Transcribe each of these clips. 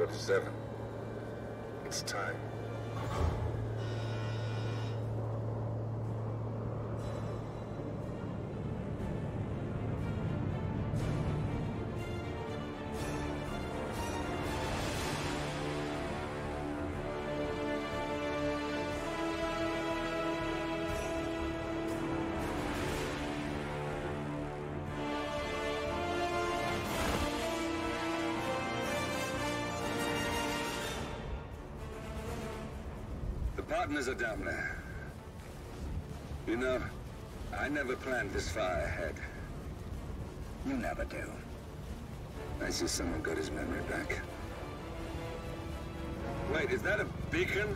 47. It's time. Partners are down there. You know, I never planned this far ahead. You never do. I see someone got his memory back. Wait, is that a beacon?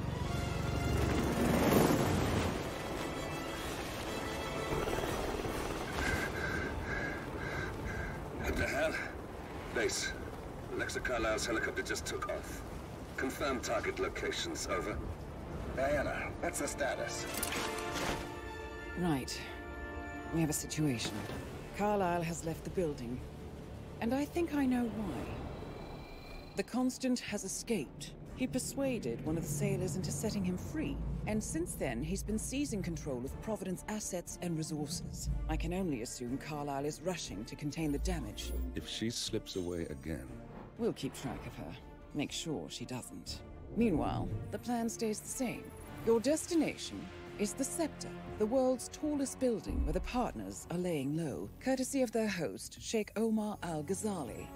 What the hell? Base. Alexa Carlisle's helicopter just took off. Confirm target locations, over. Diana, what's the status? Right. We have a situation. Carlisle has left the building. And I think I know why. The Constant has escaped. He persuaded one of the sailors into setting him free. And since then, he's been seizing control of Providence assets and resources. I can only assume Carlisle is rushing to contain the damage. If she slips away again... We'll keep track of her. Make sure she doesn't. Meanwhile, the plan stays the same. Your destination is the Scepter, the world's tallest building where the partners are laying low, courtesy of their host, Sheikh Omar Al-Ghazali.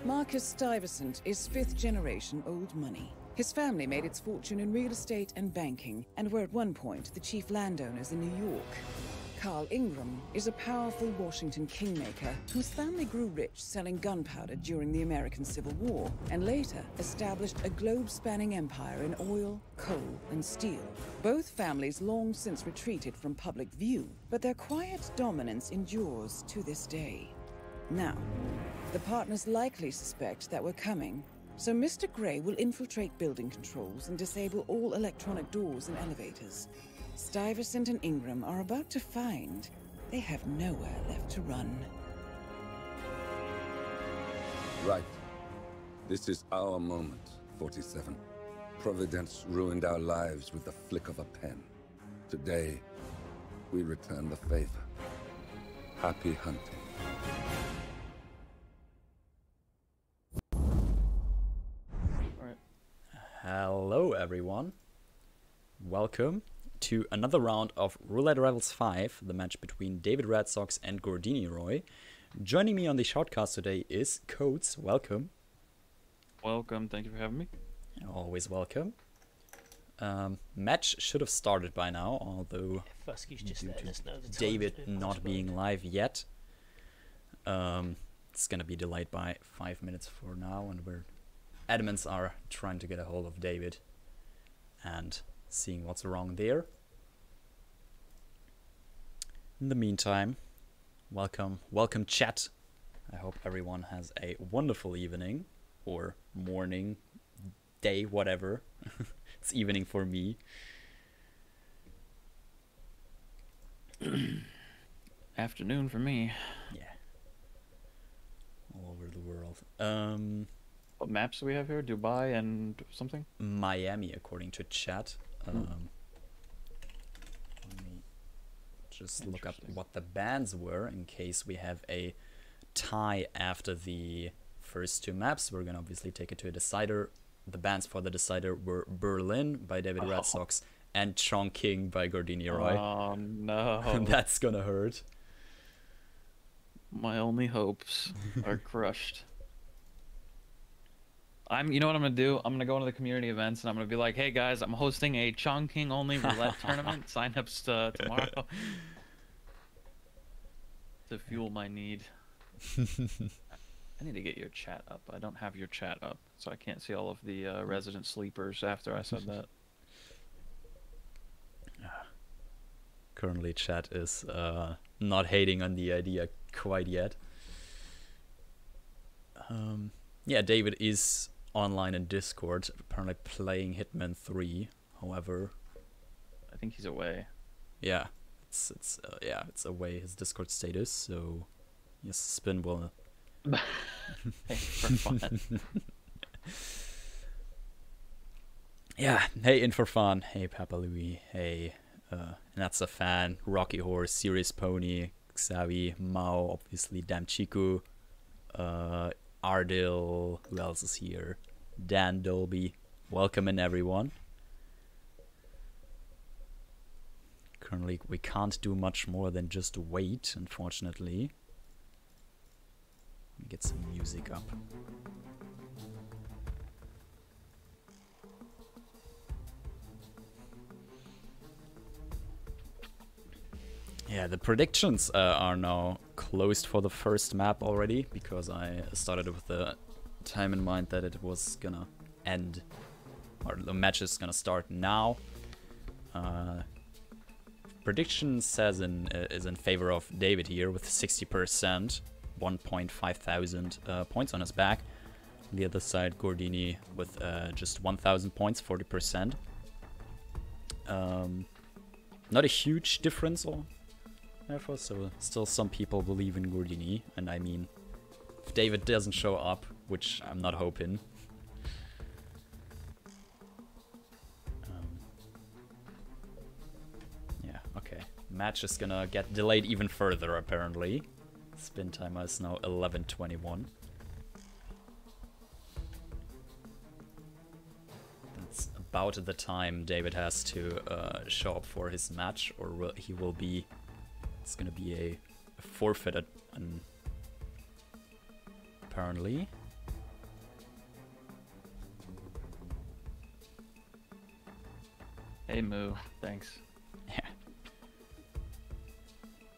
Marcus Stuyvesant is fifth-generation old money. His family made its fortune in real estate and banking, and were at one point the chief landowners in New York. Carl Ingram is a powerful Washington kingmaker whose family grew rich selling gunpowder during the American Civil War, and later established a globe-spanning empire in oil, coal, and steel. Both families long since retreated from public view, but their quiet dominance endures to this day. Now, the partners likely suspect that we're coming, so Mr. Gray will infiltrate building controls and disable all electronic doors and elevators. Stuyvesant and Ingram are about to find they have nowhere left to run. Right. This is our moment, 47. Providence ruined our lives with the flick of a pen. Today, we return the favor. Happy hunting. Hello everyone. Welcome to another round of Roulette Rivals 5, the match between David Redsox and gordiniroy. Joining me on the Shoutcast today is KOats. Welcome. Welcome, thank you for having me. Always welcome. Match should have started by now, although Fusky's just letting us know the time David to do not being live yet. It's gonna be delayed by 5 minutes for now, and admins are trying to get a hold of David and seeing what's wrong there. In the meantime, welcome chat. I hope everyone has a wonderful evening or morning, day, whatever. It's evening for me. Afternoon for me. Yeah. All over the world. What maps do we have here? Dubai and something? Miami, according to chat. Let me just look up what the bans were in case we have a tie after the first two maps. We're gonna obviously take it to a decider. The bans for the decider were Berlin by David Redsox and Chongqing by gordiniroy. Oh no. That's gonna hurt. My only hopes are crushed. You know what I'm gonna do? I'm gonna go into the community events and I'm gonna be like, "Hey guys, I'm hosting a Chongqing only roulette tournament. Sign-ups tomorrow to fuel my need." I need to get your chat up. I don't have your chat up, so I can't see all of the resident sleepers after I said that. Currently, chat is not hating on the idea quite yet. Yeah, David is online in Discord, apparently playing Hitman 3. However, I think he's away. Yeah, it's away his Discord status. So, yes, Spin will. Hey, for fun. Yeah, hey, in for fun. Hey, Papa Louie. Hey, That's a Fan, Rocky Horse, Serious Pony, Xavi, Mao, obviously, Damn Chiku, Ardil, who else is here? Dan Dolby. Welcome in, everyone. Currently, we can't do much more than just wait, unfortunately. Let me get some music up. Yeah, the predictions are now closed for the first map already, because I started with the time in mind that it was gonna end, or the match is gonna start now. Prediction says is in favor of David here with 60%, 1.5 thousand points on his back. On the other side, Gordini with just 1,000 points, 40%. Not a huge difference, or therefore, so still some people believe in Gordini, and I mean, if David doesn't show up, which I'm not hoping. Yeah, okay. Match is gonna get delayed even further, apparently. Spin timer is now 11:21. That's about the time David has to show up for his match, or he will be... It's gonna be a forfeit, apparently. Hey Moo, thanks. Yeah,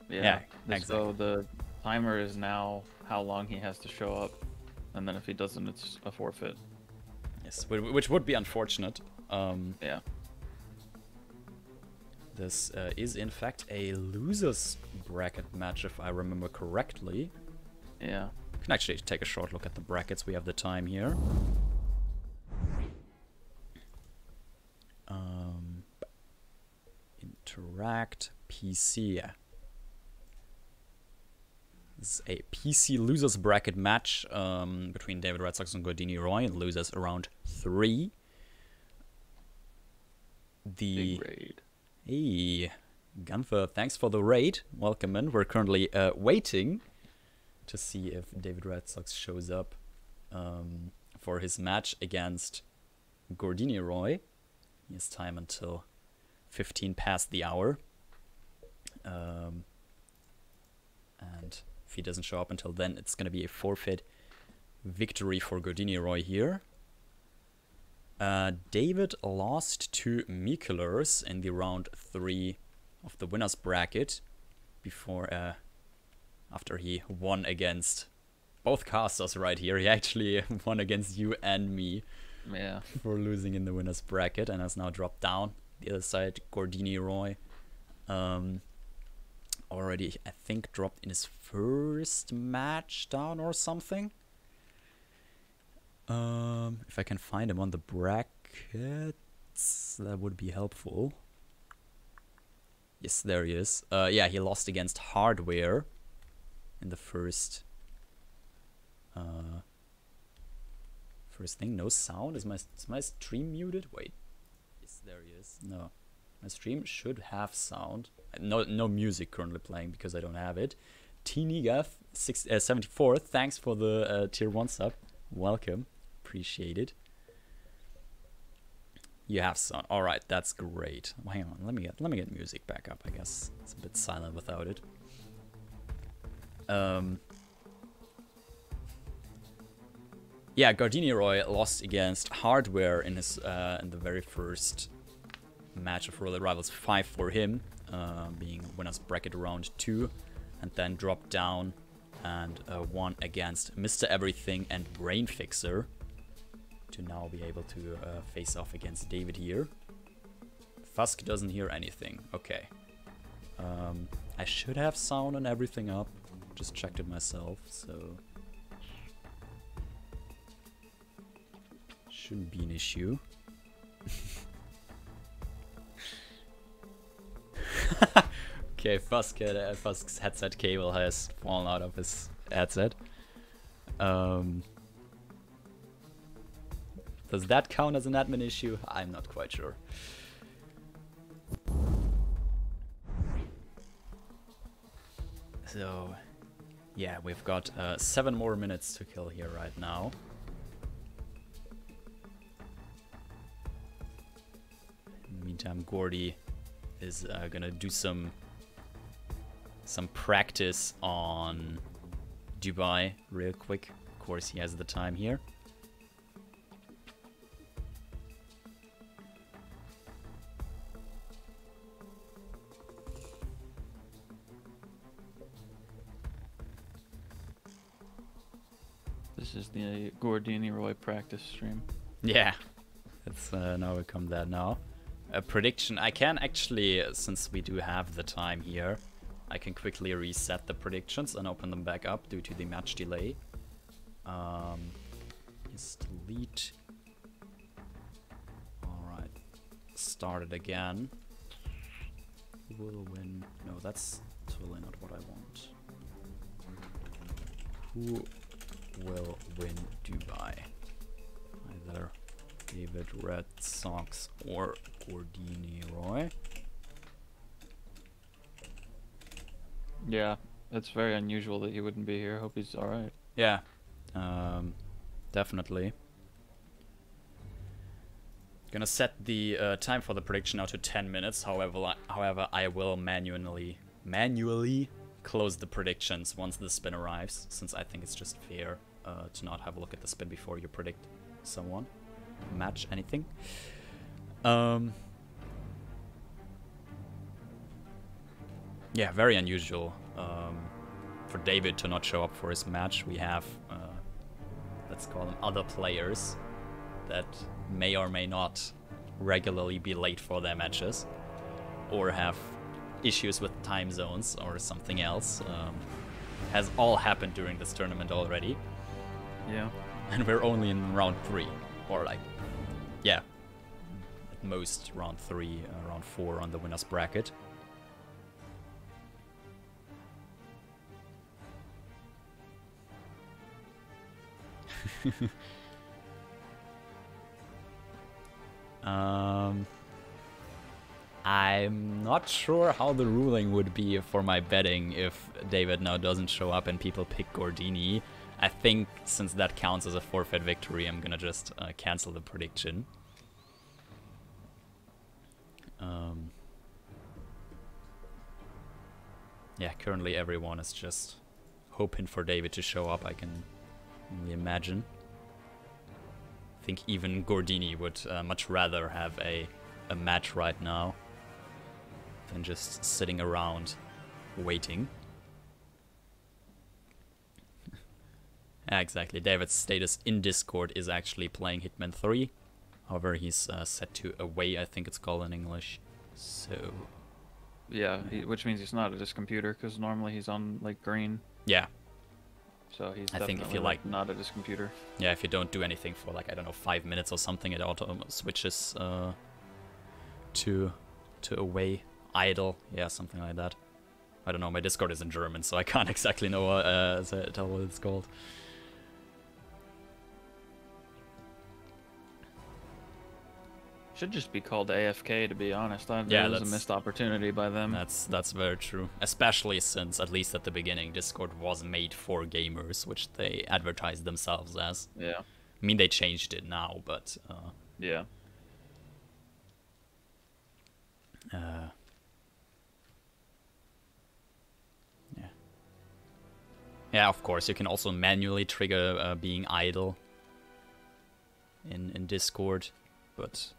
Yeah, exactly. So the timer is now how long he has to show up, and then if he doesn't, it's a forfeit. Yes, which would be unfortunate. Yeah. This is in fact a losers bracket match, if I remember correctly. Yeah. Can actually take a short look at the brackets. We have the time here. Interact PC. This is a PC losers bracket match between davidredsox and gordiniroy. Losers around 3. Big raid. Hey, Gunther, thanks for the raid. Welcome in. We're currently waiting to see if davidredsox shows up for his match against gordiniroy. He has time until 15 past the hour. And if he doesn't show up until then, it's going to be a forfeit victory for gordiniroy here. David lost to Mikulers in the round 3 of the winners bracket before after he won against both casters right here. He actually won against you and me. Yeah. For losing in the winners bracket, and has now dropped down. The other side, Gordiniroy, already I think dropped in his first match down or something. If I can find him on the brackets, that would be helpful. Yes, there he is. Yeah, he lost against Hardware in the first thing. No sound. Is my stream muted? Wait. Yes, there he is. No, my stream should have sound. No music currently playing because I don't have it. Tiniga 74. Thanks for the tier 1 sub. Welcome. Appreciate it. You have sound. All right, that's great. Hang on, let me get music back up. I guess it's a bit silent without it. Yeah, Gordiniroy lost against Hardware in his in the very first match of Roulette Rivals 5 for him, being winners bracket round 2, and then dropped down and won against Mr. Everything and Brain Fixer to now be able to face off against David here. Fusk doesn't hear anything. Okay. I should have sound and everything up. Just checked it myself, so shouldn't be an issue. Okay, Fusk's headset cable has fallen out of his headset. The Does that count as an admin issue? I'm not quite sure. So, yeah, we've got 7 more minutes to kill here right now. In the meantime, Gordy is gonna do some practice on Dubai real quick. Of course, he has the time here. This is the Gordiniroy practice stream. Yeah, it's now become that now. A prediction. I can actually, since we do have the time here, I can quickly reset the predictions and open them back up due to the match delay. Is delete. Alright. Start it again. Who will win? No, that's totally not what I want. Who will win Dubai? Either davidredsox or gordiniroy. Yeah, it's very unusual that he wouldn't be here. Hope he's alright. Yeah, definitely. Gonna set the time for the prediction now to 10 minutes. However, I will manually close the predictions once the spin arrives, since I think it's just fair to not have a look at the spin before you predict someone, match, anything. Yeah, very unusual for David to not show up for his match. We have, let's call them other players that may or may not regularly be late for their matches, or have issues with time zones or something else. Has all happened during this tournament already. Yeah. And we're only in round 3, or like, yeah, at most round 3, round 4 on the winner's bracket. I'm not sure how the ruling would be for my betting if David now doesn't show up and people pick Gordini. I think since that counts as a forfeit victory, I'm gonna just cancel the prediction. Yeah, currently everyone is just hoping for David to show up, I can only imagine. I think even Gordini would much rather have a match right now than just sitting around waiting. Yeah, exactly. David's status in Discord is actually playing Hitman 3. However, he's set to away, I think it's called in English. So... yeah, which means he's not at his computer, because normally he's on, like, green. Yeah. So he's I think if you like not at his computer. Yeah, if you don't do anything for like, I don't know, 5 minutes or something, it auto switches to away, idle, yeah, something like that. I don't know, my Discord is in German, so I can't exactly know tell what it's called. Should just be called AFK, to be honest. Yeah, that was a missed opportunity by them. That's very true. Especially since, at least at the beginning, Discord was made for gamers, which they advertised themselves as. Yeah. I mean, they changed it now, but... yeah. Yeah. Yeah, of course, you can also manually trigger being idle in Discord, but...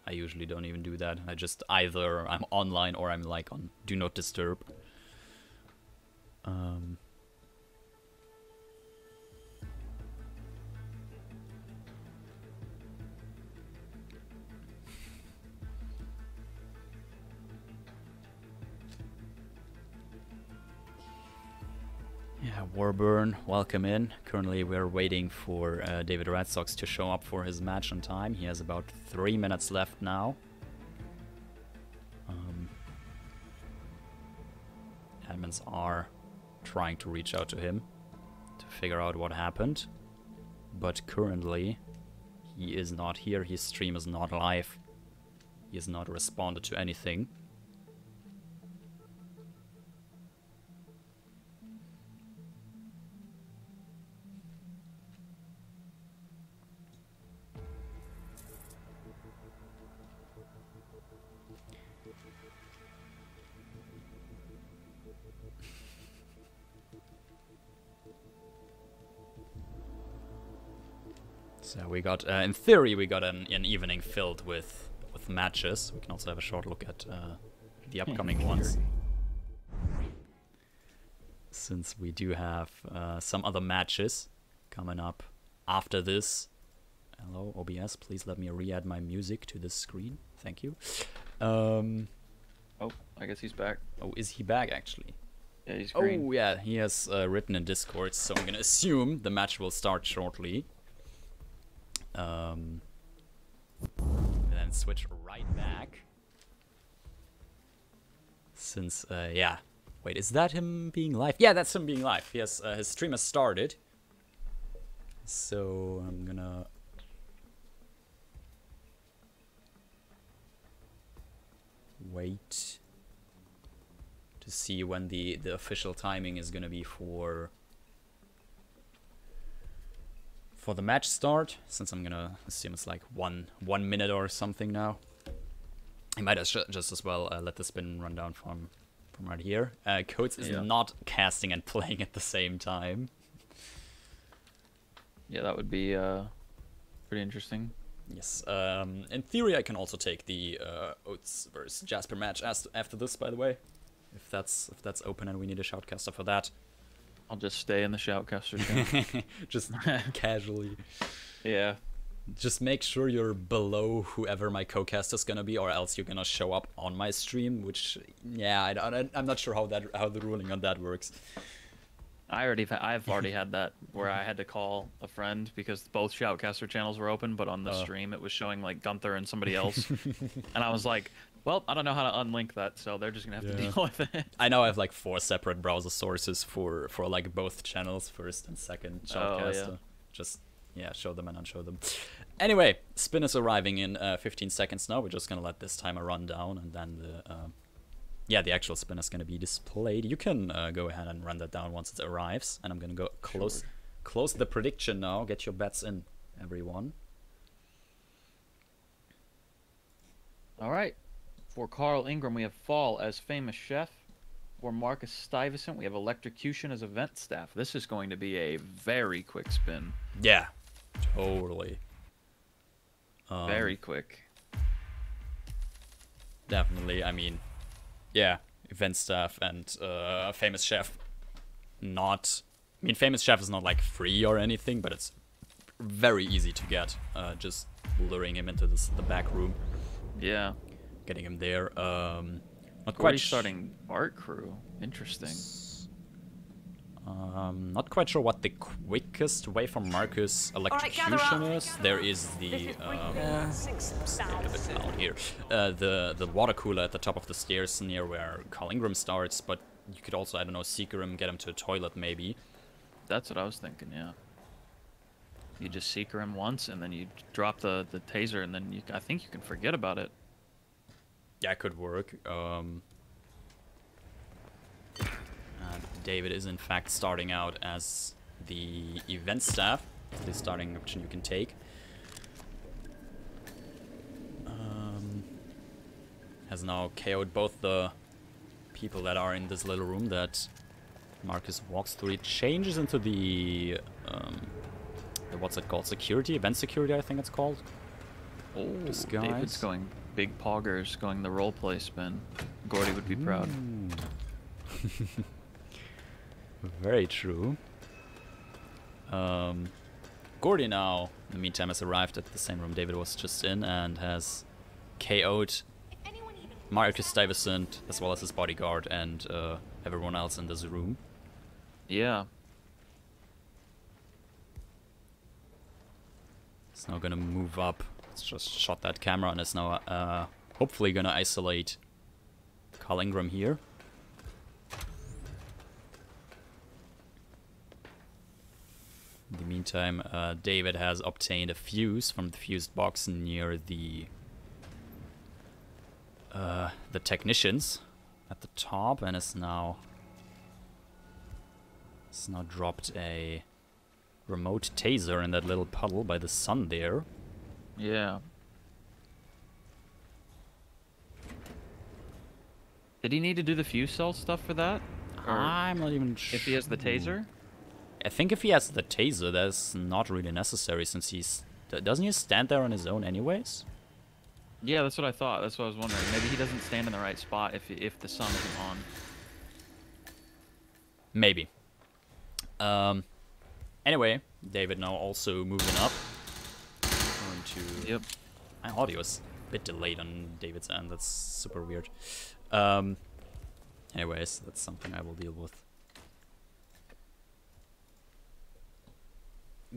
I usually don't even do that. I just either I'm online or I'm like on Do Not Disturb. Yeah, Warburn, welcome in. Currently we're waiting for davidredsox to show up for his match on time. He has about 3 minutes left now. Admins are trying to reach out to him to figure out what happened. But currently He is not here. His stream is not live. He has not responded to anything. So we got, in theory, we got an evening filled with matches. We can also have a short look at the upcoming ones, since we do have some other matches coming up after this. Hello, OBS, please let me re-add my music to this screen. Thank you. Oh, I guess he's back. Oh, is he back actually? Yeah, he's green. Oh, yeah, he has written in Discord, so I'm gonna assume the match will start shortly. And then switch right back. Since, yeah. Wait, is that him being live? Yeah, that's him being live. Yes, his stream has started. So, I'm gonna... wait to see when the official timing is gonna be for the match start, since I'm gonna assume it's like one minute or something now. I might just as well let the spin run down from right here. KOats is not casting and playing at the same time. Yeah, that would be pretty interesting. Yes. In theory, I can also take the Oats versus Jasper match after this, by the way, if that's open and we need a shoutcaster for that. I'll just stay in the shoutcaster channel. Just casually. Yeah. Just make sure you're below whoever my co-cast is gonna be, or else you're gonna show up on my stream. Which, yeah, I'm not sure how the ruling on that works. I've already had that where I had to call a friend because both shoutcaster channels were open, but on the stream it was showing like Gunther and somebody else, and I was like, well, I don't know how to unlink that, so they're just gonna have to deal with it. I know I have like 4 separate browser sources for like both channels, first and second shoutcaster. Just show them and unshow them. Anyway, spin is arriving in 15 seconds now. We're just gonna let this timer run down, and then the actual spin is gonna be displayed. You can go ahead and run that down once it arrives, and I'm gonna go close the prediction now. Get your bets in, everyone. All right. For Carl Ingram, we have Fall as famous chef. For Marcus Stuyvesant, we have Electrocution as event staff. This is going to be a very quick spin. Yeah, totally. Very quick. Definitely. I mean, yeah, event staff and famous chef. Famous chef is not like free or anything, but it's very easy to get. Just luring him into the back room. Yeah. Getting him there. Not quite starting art crew. Interesting. Not quite sure what the quickest way from Marcus Electrocution is. There is the a bit down here. The water cooler at the top of the stairs near where Carl Ingram starts, but you could also, I don't know, seeker him, get him to a toilet maybe. That's what I was thinking, yeah. You just seeker him once and then you drop the taser and then I think you can forget about it. Yeah, it could work. David is in fact starting out as the event staff. The starting option you can take. Has now KO'd both the people that are in this little room that Marcus walks through. It changes into the what's it called? Security? Event security, I think it's called. Oh, David's going big poggers, going the roleplay spin. Gordy would be proud. Very true. Gordy now, in the meantime, has arrived at the same room David was just in and has KO'd Marcus Stuyvesant as well as his bodyguard and everyone else in this room. Yeah. It's now gonna move up. It's just shot that camera and is now hopefully gonna isolate Carl Ingram here. In the meantime, David has obtained a fuse from the fused box near the technicians at the top, and is now dropped a remote taser in that little puddle by the sun there. Yeah. Did he need to do the fuse cell stuff for that? Or I'm not even sure. if he has the taser? I think if he has the taser, that's not really necessary, since doesn't he stand there on his own anyways? Yeah, that's what I thought. That's what I was wondering. Maybe he doesn't stand in the right spot if the sun isn't on. Maybe. Anyway, David now also moving up. Going to... Yep. My audio is a bit delayed on David's end. That's super weird. Anyways, that's something I will deal with.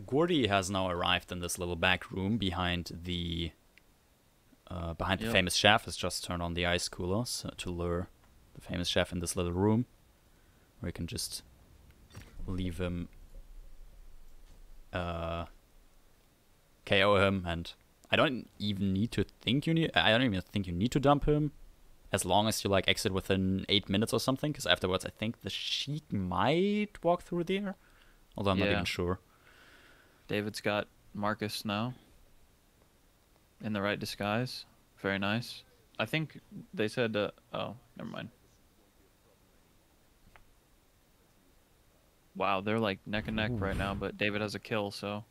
Gordy has now arrived in this little back room behind the famous chef. Has just turned on the ice cooler to lure the famous chef in this little room, where you can just leave him, KO him, and I don't even think you need to dump him, as long as you like exit within 8 minutes or something. Because afterwards, I think the Sheik might walk through there, although I'm not even sure. David's got Marcus now in the right disguise. Very nice. I think they said, oh, never mind. Wow, they're like neck and neck right now, but David has a kill, so.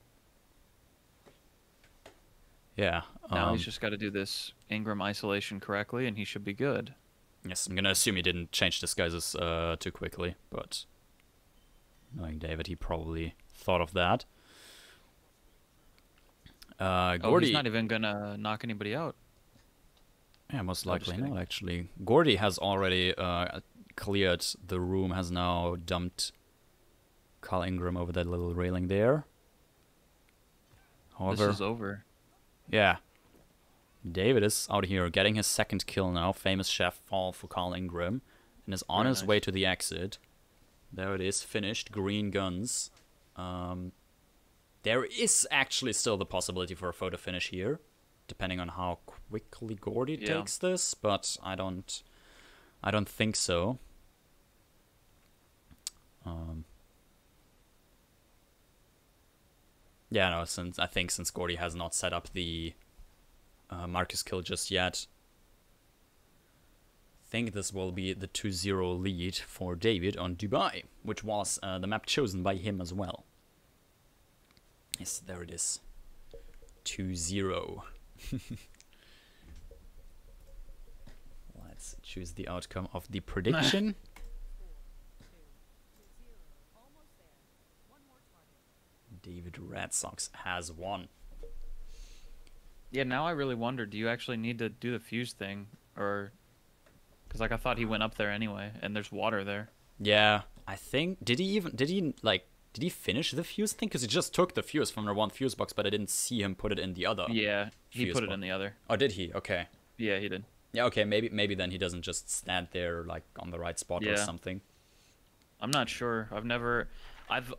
Yeah. Now he's just got to do this Ingram isolation correctly, and he should be good. Yes, I'm going to assume he didn't change disguises too quickly, but knowing David, he probably thought of that. Gordy, he's not even gonna knock anybody out. Yeah, most likely not, actually. Gordy has already cleared the room, has now dumped Carl Ingram over that little railing there. However, this is over. Yeah. David is out here getting his second kill now. Famous chef fall for Carl Ingram, and is on his way to the exit. There it is, finished. Green guns. There is actually still the possibility for a photo finish here, depending on how quickly Gordy takes this, but I don't think so. Yeah, no, since Gordy has not set up the Marcus kill just yet, I think this will be the 2-0 lead for David on Dubai, which was the map chosen by him as well. Yes, there it is. 2-0. Let's choose the outcome of the prediction. Davidredsox has won. Yeah, now I really wonder, do you actually need to do the fuse thing? Or... Because, like, I thought he went up there anyway, and there's water there. Yeah, I think... Did he finish the fuse thing? Because he just took the fuse from the one fuse box, but I didn't see him put it in the other. Yeah, he put it in the other. Oh, did he? Okay. Yeah, he did. Yeah, okay, maybe then he doesn't just stand there, like, on the right spot or something. I'm not sure.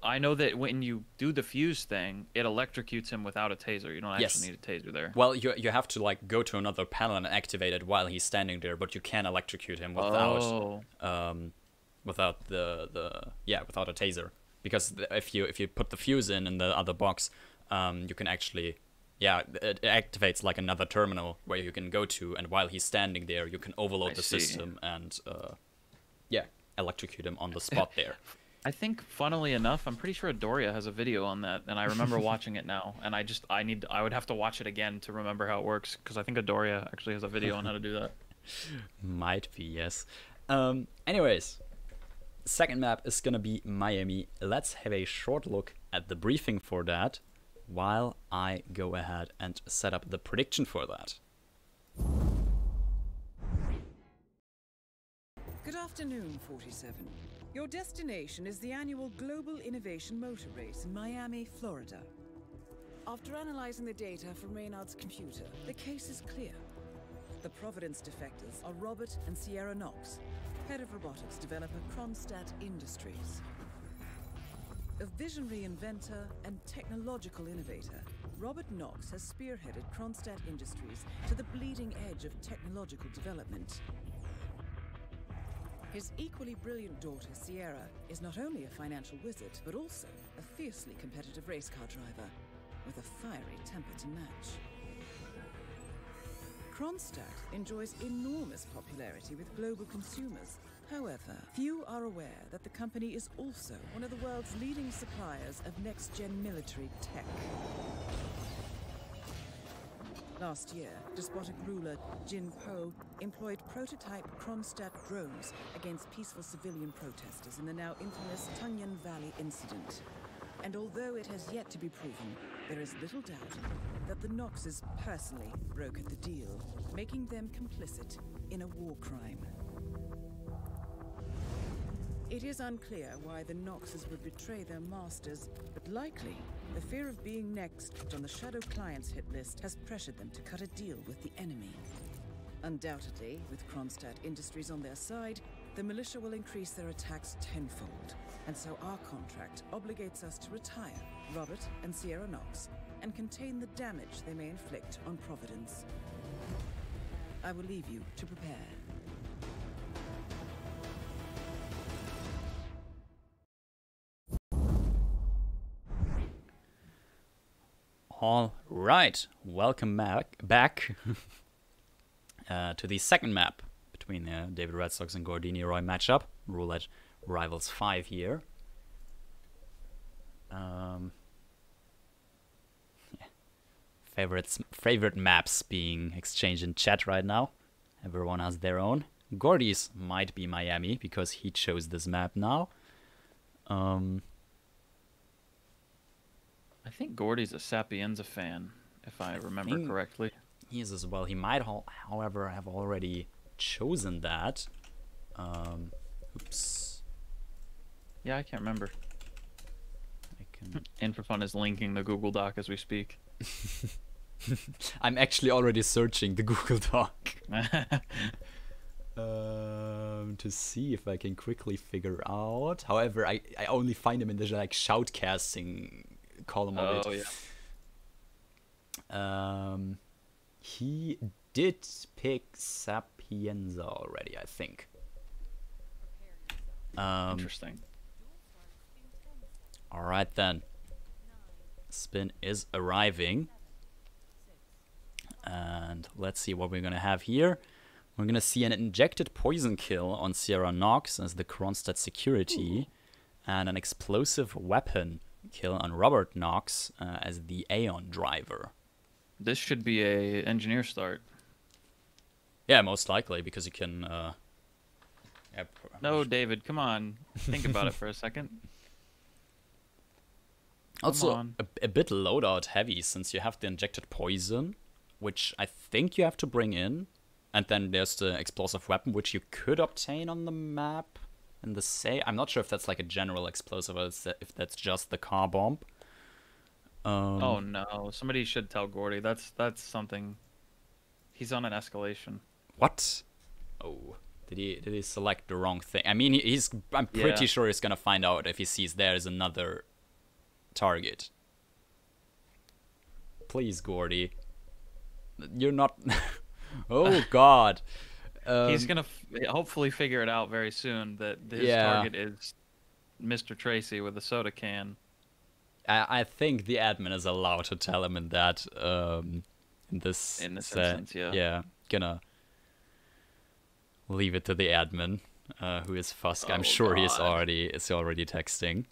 I know that when you do the fuse thing, it electrocutes him without a taser. You don't actually need a taser there. Well, you have to like go to another panel and activate it while he's standing there, but you can electrocute him without without a taser. Because if you put the fuse in the other box, you can actually it activates like another terminal where you can go to, and while he's standing there, you can overload the system and electrocute him on the spot there. I think, funnily enough, I'm pretty sure Adoria has a video on that, and I remember watching it now, and I would have to watch it again to remember how it works, because I think Adoria actually has a video on how to do that. Might be, yes. Anyways, second map is gonna be Miami. Let's have a short look at the briefing for that, while I go ahead and set up the prediction for that. Good afternoon, 47. Your destination is the annual Global Innovation Motor Race in Miami, Florida. After analyzing the data from Reynard's computer, the case is clear. The Providence defectors are Robert and Sierra Knox, head of robotics developer Kronstadt Industries. A visionary inventor and technological innovator, Robert Knox has spearheaded Kronstadt Industries to the bleeding edge of technological development. His equally brilliant daughter, Sierra, is not only a financial wizard, but also a fiercely competitive race car driver, with a fiery temper to match. Kronstadt enjoys enormous popularity with global consumers. However, few are aware that the company is also one of the world's leading suppliers of next-gen military tech. Last year, despotic ruler Jin Po employed prototype Kronstadt drones against peaceful civilian protesters in the now infamous Tunyan Valley incident. And although it has yet to be proven, there is little doubt that the Knoxes personally brokered the deal, making them complicit in a war crime. It is unclear why the Knoxes would betray their masters, but likely the fear of being next on the Shadow Clients hit list has pressured them to cut a deal with the enemy. Undoubtedly, with Kronstadt Industries on their side, the militia will increase their attacks tenfold, and so our contract obligates us to retire Robert and Sierra Knox and contain the damage they may inflict on Providence. I will leave you to prepare. All right, welcome back to the second map between the David Red Sox and Gordiniroy matchup, Roulette Rivals 5 here. Favorite maps being exchanged in chat right now. Everyone has their own. Gordy's might be Miami because he chose this map now. I think Gordy's a Sapienza fan, if I remember correctly. He is as well. He might, however, have already chosen that. Oops. Yeah, I can't remember. Infrafun is linking the Google Doc as we speak. I'm actually already searching the Google Doc. To see if I can quickly figure out. However, I only find him in the like shoutcasting column of it. Yeah. He did pick Sapienza already, I think. Interesting. All right then. Spin is arriving. And let's see what we're going to have here. We're going to see an injected poison kill on Sierra Knox as the Kronstadt security. And an explosive weapon kill on Robert Knox as the Aeon driver. This should be a engineer start. Yeah, most likely, because you can... No, David, come on. Think about it for a second. Also, a bit loadout heavy, since you have the injected poison, which I think you have to bring in. And then there's the explosive weapon, which you could obtain on the map. In the I'm not sure if that's like a general explosive or if that's just the car bomb. Oh no! Somebody should tell Gordy. That's something. He's on an escalation. What? Oh, did he select the wrong thing? I mean, I'm pretty sure he's gonna find out if he sees there's another target. Please, Gordy. You're not. Oh God. He's gonna hopefully figure it out very soon that his target is Mr. Tracy with a soda can. I think the admin is allowed to tell him in that in this instance, yeah. Yeah, gonna leave it to the admin, who is Fusk. I'm sure God. is already texting.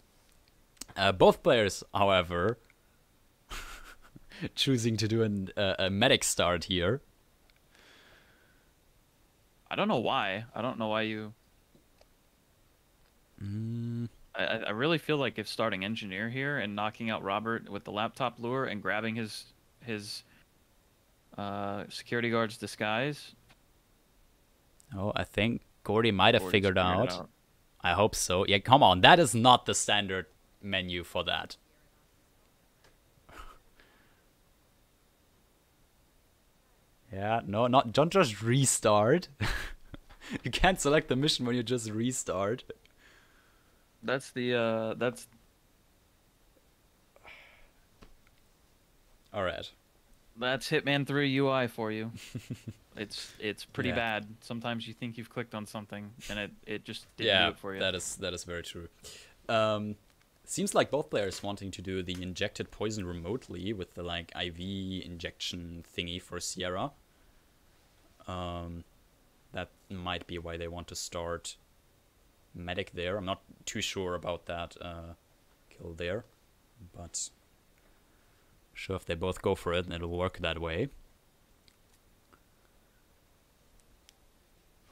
Both players, however, choosing to do a medic start here. I don't know why. I don't know why you... I really feel like if starting engineer here and knocking out Robert with the laptop lure and grabbing his security guard's disguise... Oh, I think Gordy might have figured out. I hope so. Yeah, come on. That is not the standard menu for that. Yeah, no, don't just restart. You can't select the mission when you just restart. That's the All right. That's Hitman 3 UI for you. It's pretty Yeah. bad. Sometimes you think you've clicked on something and it just didn't do it for you. that is very true. Seems like both players wanting to do the injected poison remotely with the like IV injection thingy for Sierra. That might be why they want to start medic there. I'm not too sure about that kill there, but sure, if they both go for it, it'll work that way.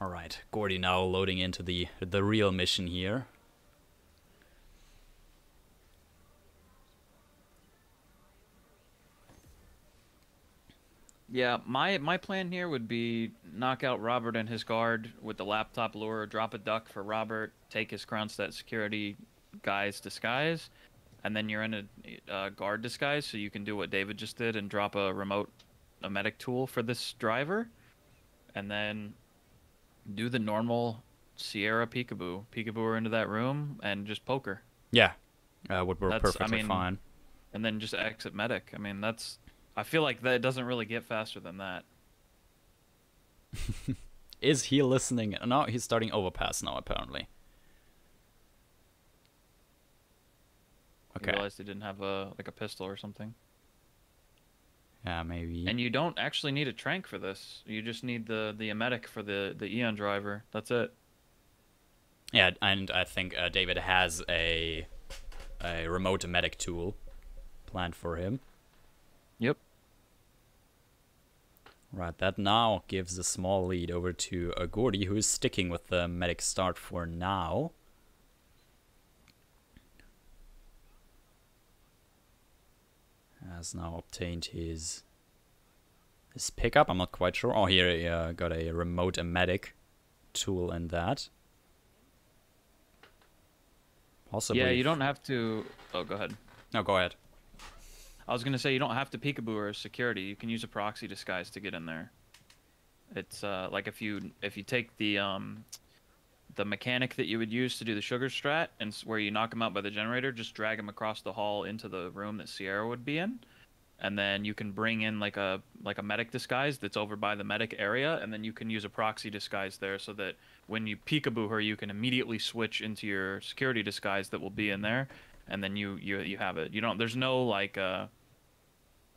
All right, Gordy now loading into the real mission here. Yeah, my plan here would be knock out Robert and his guard with the laptop lure, drop a duck for Robert, take his Crownset security guy's disguise, and then you're in a guard disguise, so you can do what David just did and drop a medic tool for this driver, and then do the normal Sierra peekaboo her into that room and just poke her. Yeah, would work perfectly fine. And then just exit medic. I mean, I feel like that doesn't really get faster than that. Is he listening? No, he's starting overpass now, apparently. Okay. I realized they didn't have a pistol or something. Yeah, maybe. And you don't actually need a trank for this. You just need the emetic for the Eon driver. That's it. Yeah, and I think David has a remote emetic tool planned for him. Yep. Right, that now gives a small lead over to Gordy, who is sticking with the medic start for now. Has now obtained his pickup. I'm not quite sure. Oh, here he got a remote emetic tool in that. Possibly. Yeah, you don't have to... Oh, go ahead. No, go ahead. I was going to say you don't have to peekaboo or security. You can use a proxy disguise to get in there. It's like if you take the mechanic that you would use to do the sugar strat and where you knock him out by the generator, just drag him across the hall into the room that Sierra would be in, and then you can bring in like a medic disguise that's over by the medic area, and then you can use a proxy disguise there so that when you peekaboo her, you can immediately switch into your security disguise that will be in there, and then you have it. You don't. There's no like.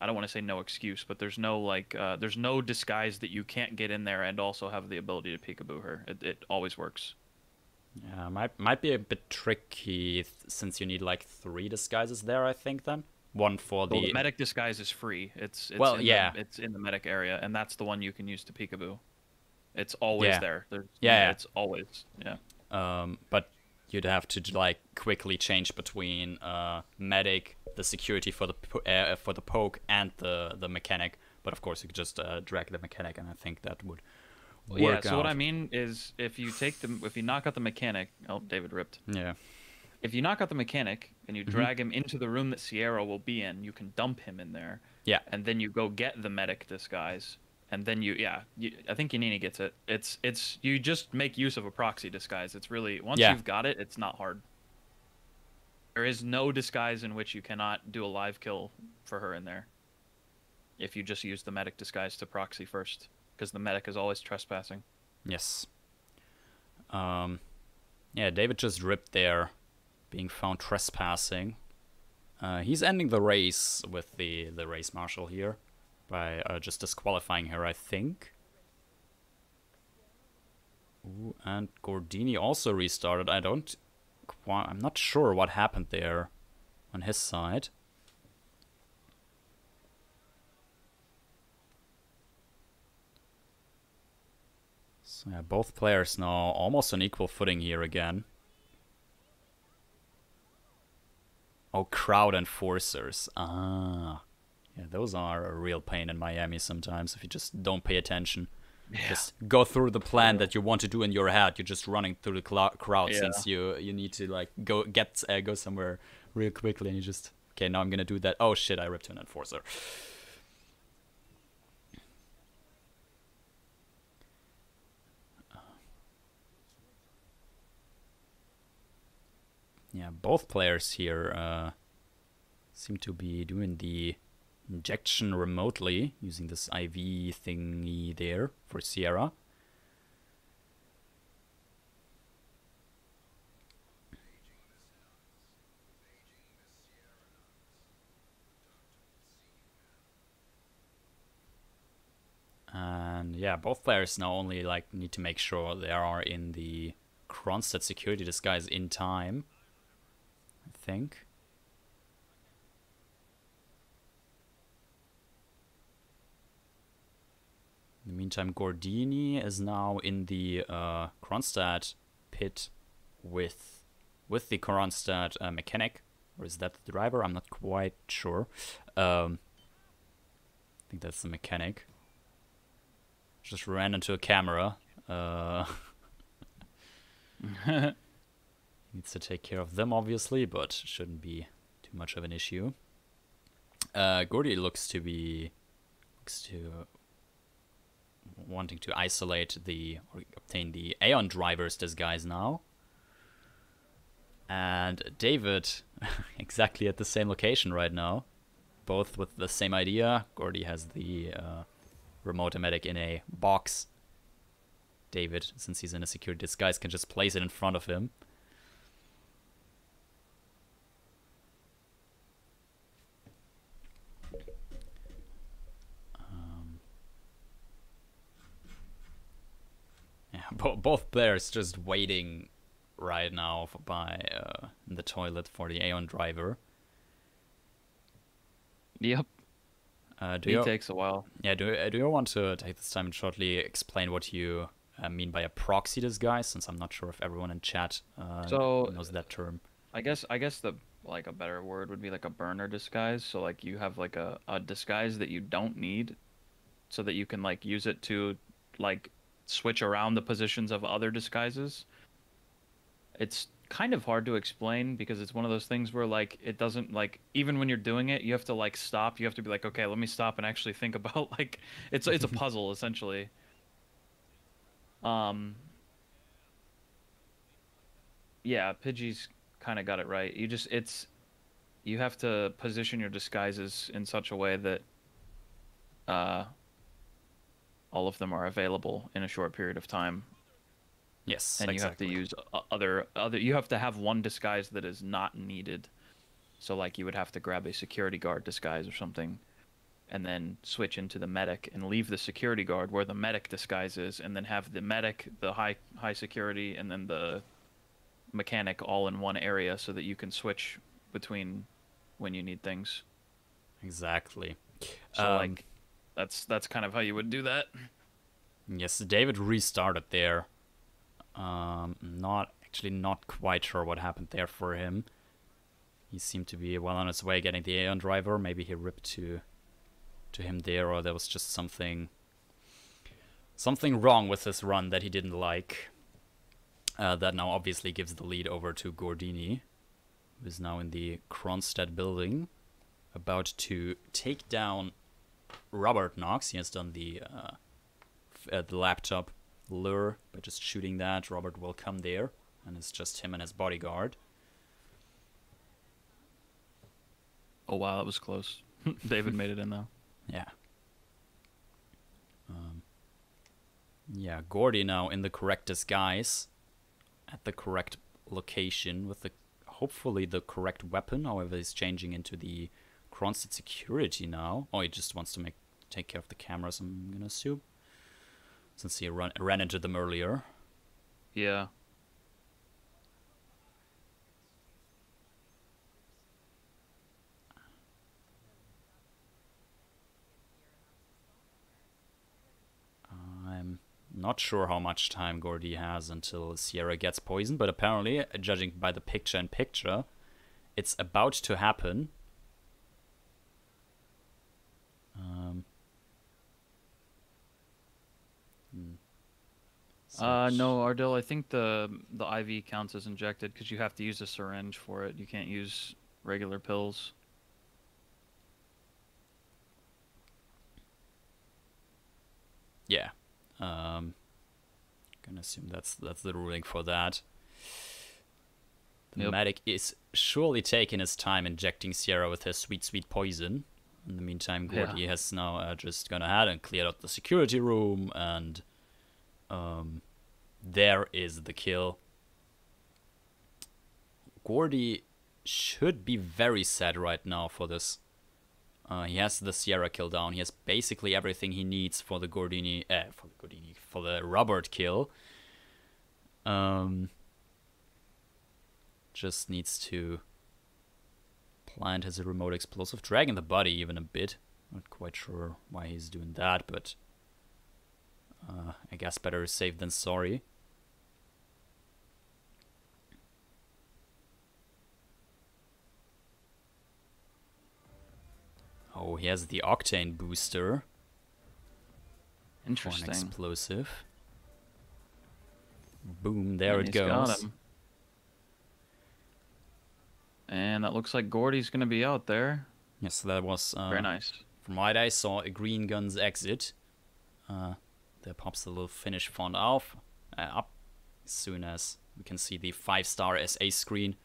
I don't want to say no excuse, but there's no like. There's no disguise that you can't get in there and also have the ability to peekaboo her. It always works. Yeah, might be a bit tricky since you need like 3 disguises there. I think then one for the medic disguise is free. It's in the medic area, and that's the one you can use to peekaboo. It's always there. It's always But you'd have to like quickly change between medic, the security for the poke, and the mechanic. But of course, you could just drag the mechanic, and I think that would work so out. what I mean is, if you knock out the mechanic, oh, David ripped. Yeah. If you knock out the mechanic and you drag him into the room that Sierra will be in, you can dump him in there. Yeah. And then you go get the medic disguise, and then I think Yanini gets it. It's you just make use of a proxy disguise. It's really once you've got it, it's not hard. There is no disguise in which you cannot do a live kill for her in there. If you just use the medic disguise to proxy first, because the medic is always trespassing. Yes. Yeah, David just ripped there, being found trespassing. He's ending the race with the race marshal here by just disqualifying her, I think. Ooh, and Gordini also restarted. I'm not sure what happened there on his side. So yeah, both players now almost on equal footing here again. Oh, crowd enforcers. Ah. Yeah, those are a real pain in Miami sometimes if you just don't pay attention. Yeah. Just go through the plan that you want to do in your head. You're just running through the crowd since you need to like go somewhere real quickly, and you just, okay, now I'm gonna do that. Oh shit, I ripped an enforcer. Yeah, both players here seem to be doing the injection remotely using this IV thingy there for Sierra. And yeah, both players now only like need to make sure they are in the Kronstadt security disguise in time, I think. In the meantime, Gordini is now in the Kronstadt pit with the Kronstadt mechanic, or is that the driver? I'm not quite sure. I think that's the mechanic. Just ran into a camera. Needs to take care of them, obviously, but shouldn't be too much of an issue. Gordy looks to wanting to isolate or obtain the Aeon driver's disguise now. And David, exactly at the same location right now, both with the same idea. Gordy has the remote medic in a box. David, since he's in a security disguise, can just place it in front of him. Yeah, both players just waiting right now in the toilet for the Aeon driver. Yep. It takes a while. Yeah, do you want to take this time and shortly explain what you mean by a proxy disguise, since I'm not sure if everyone in chat knows that term. I guess the like a better word would be like a burner disguise. So like you have like a disguise that you don't need, so that you can like use it to like switch around the positions of other disguises. It's kind of hard to explain because it's one of those things where like it doesn't like, even when you're doing it, you have to like stop. You have to be like, okay, let me stop and actually think about like it's a puzzle essentially. Yeah, Pidgey's kind of got it right. You have to position your disguises in such a way that all of them are available in a short period of time. Yes, and exactly. You have to use other. You have to have one disguise that is not needed. So like you would have to grab a security guard disguise or something, and then switch into the medic and leave the security guard where the medic disguise is, and then have the medic, the high security, and then the mechanic all in one area so that you can switch between when you need things. Exactly. So like that's kind of how you would do that. Yes, David restarted there. Not quite sure what happened there for him. He seemed to be well on his way getting the Aeon driver. Maybe he ripped to him there, or there was just something wrong with his run that he didn't like. That now obviously gives the lead over to Gordini, who is now in the Kronstadt building, about to take down Robert Knox. He has done the laptop lure by just shooting that. Robert will come there, and it's just him and his bodyguard. Oh wow, that was close. David made it in though. Yeah. Yeah, Gordy now in the correct disguise, at the correct location, with hopefully the correct weapon. However, he's changing into the Kronstadt security now. Oh, he just wants to take care of the cameras, I'm gonna assume, since he ran into them earlier. Yeah. I'm not sure how much time Gordy has until Sierra gets poisoned, but apparently, judging by the picture, it's about to happen. No, Ardell, I think the IV counts as injected because you have to use a syringe for it. You can't use regular pills. Yeah. Gonna assume that's the ruling for that. The medic is surely taking his time injecting Sierra with his sweet poison. In the meantime, Gordy has now just gone ahead and cleared out the security room, and there is the kill. Gordy should be very sad right now for this. He has the Sierra kill down. He has basically everything he needs for the for the Robert kill. Just needs to plant his remote explosive, dragging the body even a bit. Not quite sure why he's doing that, but I guess better safe than sorry. Oh, he has the Octane booster. Interesting. For an explosive. Boom, there And it he's got goes. him. And that looks like Gordy's going to be out there. Yes, that was... Very nice. From what I saw, a Green Gun's exit. There pops the little finish font up. As soon as we can see the 5-star SA screen,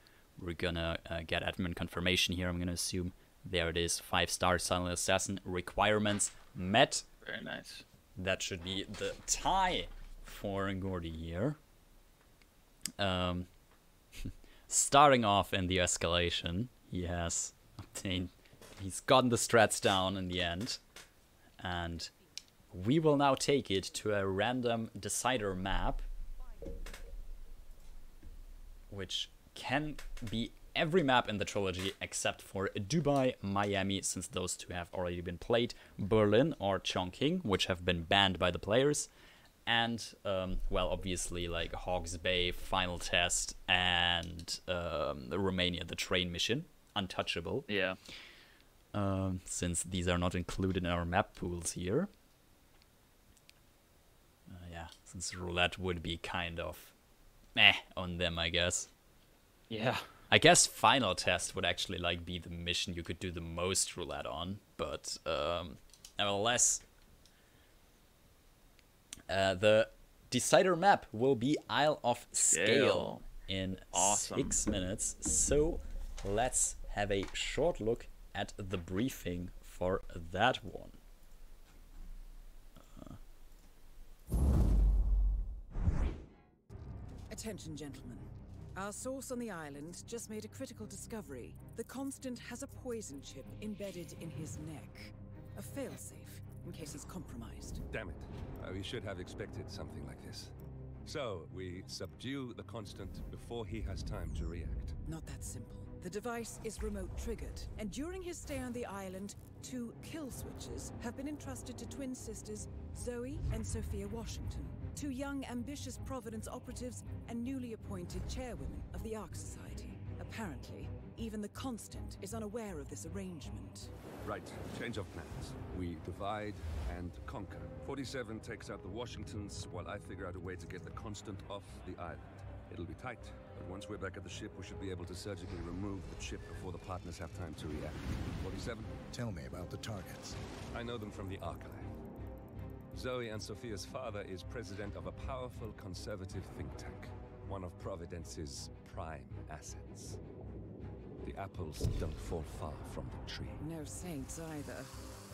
we're gonna get admin confirmation here. I'm gonna assume there it is. 5-star Silent Assassin requirements met. Very nice. That should be the tie for Gordy here. Starting off in the escalation, he has obtained... He's gotten the strats down in the end. And we will now take it to a random decider map, which can be every map in the trilogy except for Dubai, Miami, since those two have already been played, Berlin or Chongqing, which have been banned by the players, and, well, obviously, like Hawke's Bay, Final Test, and Romania, the train mission, untouchable. Yeah. Since these are not included in our map pools here. Yeah, since roulette would be kind of meh on them, I guess. Yeah. I guess Final Test would actually like be the mission you could do the most roulette on, but nevertheless, the decider map will be Isle of Sgàil in 6 minutes. So let's have a short look at the briefing for that one. Attention, gentlemen. Our source on the island just made a critical discovery. The Constant has a poison chip embedded in his neck. A failsafe, in case he's compromised. Damn it. We should have expected something like this. So, we subdue the Constant before he has time to react. Not that simple. The device is remote triggered, and during his stay on the island, 2 kill switches have been entrusted to twin sisters Zoe and Sophia Washington, 2 young, ambitious Providence operatives and newly appointed chairwomen of the Ark Society. Apparently, even the Constant is unaware of this arrangement. Right, change of plans. We divide and conquer. 47 takes out the Washingtons, while I figure out a way to get the Constant off the island. It'll be tight, but once we're back at the ship, we should be able to surgically remove the chip before the partners have time to react. 47? Tell me about the targets. I know them from the archive. Zoe and Sophia's father is president of a powerful conservative think tank, one of Providence's prime assets. The apples don't fall far from the tree. No saints either.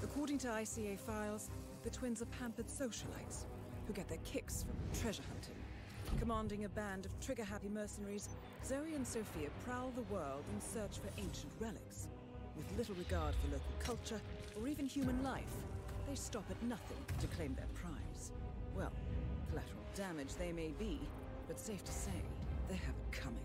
According to ICA files, the twins are pampered socialites who get their kicks from treasure hunting. Commanding a band of trigger-happy mercenaries, Zoe and Sophia prowl the world in search for ancient relics. With little regard for local culture or even human life, they stop at nothing to claim their prize. Well, collateral damage they may be, but safe to say, they have it coming.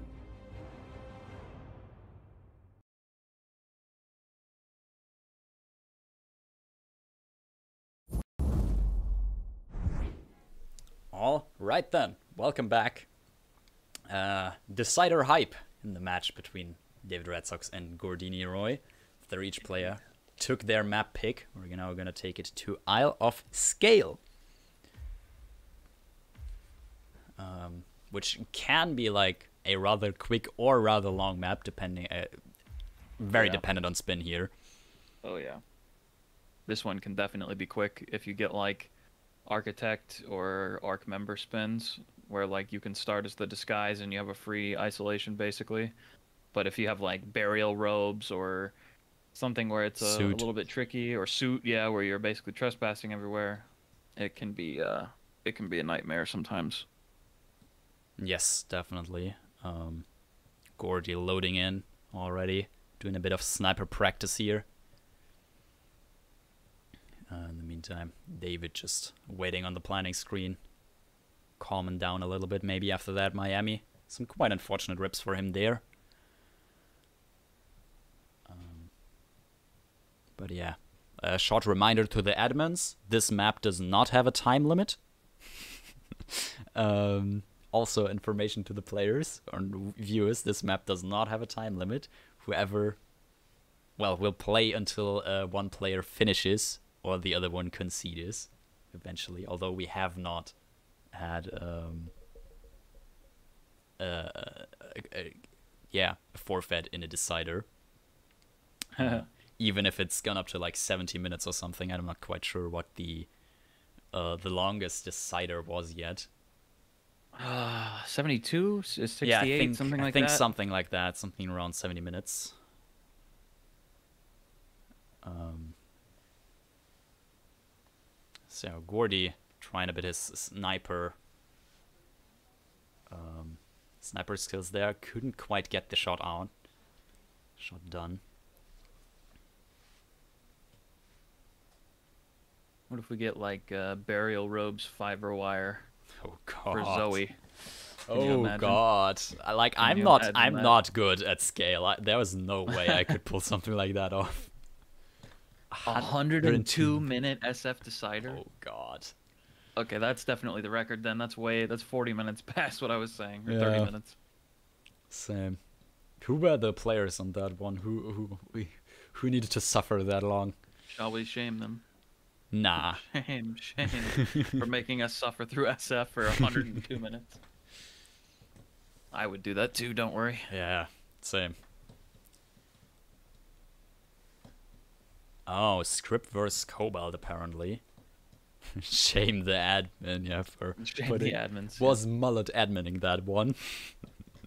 All right then, welcome back. Decider hype in the match between davidredsox and gordiniroy. After each player took their map pick, we're now going to take it to Isle of Sgàil. Which can be like a rather quick or rather long map, depending, very dependent on spin here. Oh, yeah. This one can definitely be quick if you get, like, Architect or Arc member spins, where, like, you can start as the disguise and you have a free isolation, basically. But if you have, like, Burial Robes or something where it's a little bit tricky, or suit, yeah, where you're basically trespassing everywhere, it can be a nightmare sometimes. Yes, definitely. Gordy loading in already, doing a bit of sniper practice here. In the meantime, David just waiting on the planning screen, calming down a little bit. Maybe after that, Miami. Some quite unfortunate rips for him there. But yeah, a short reminder to the admins, this map does not have a time limit. Also information to the players or viewers, this map does not have a time limit. Whoever, well, will play until one player finishes or the other one concedes eventually, although we have not had a forfeit in a decider. Even if it's gone up to like 70 minutes or something, I'm not quite sure what the longest decider was yet. 72, 68, yeah, I think something like that. I think something like that, something around 70 minutes. So Gordy trying a bit his sniper skills there. Couldn't quite get the shot out. Shot done. What if we get like burial robes fiber wire Oh for god. Zoe? Oh god. I'm not good at Sgàil. There was no way I could pull something like that off. 102-minute SF decider. Oh god. Okay, that's definitely the record then. That's 40 minutes past what I was saying, or Yeah. 30 minutes. Same. Who were the players on that one? Who needed to suffer that long? Shall we shame them? Nah. Shame for making us suffer through SF for 102 minutes. I would do that too, don't worry. Yeah, same. Oh, script versus Cobalt apparently. Shame the admin, yeah, for Shame the admins. Was Mullet adminning that one?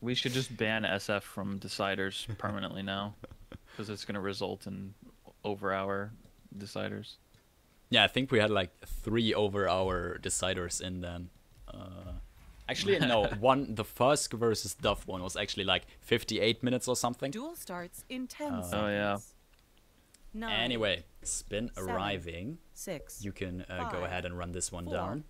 We should just ban SF from deciders permanently now, because it's going to result in over-hour deciders. Yeah, I think we had like 3 over-hour deciders in then. Actually, no, the first versus Duff one was actually like 58 minutes or something. Duel starts in 10 seconds. Oh, yeah. 9, Anyway, spin 7, arriving. 6. You can go ahead and run this one 4, down.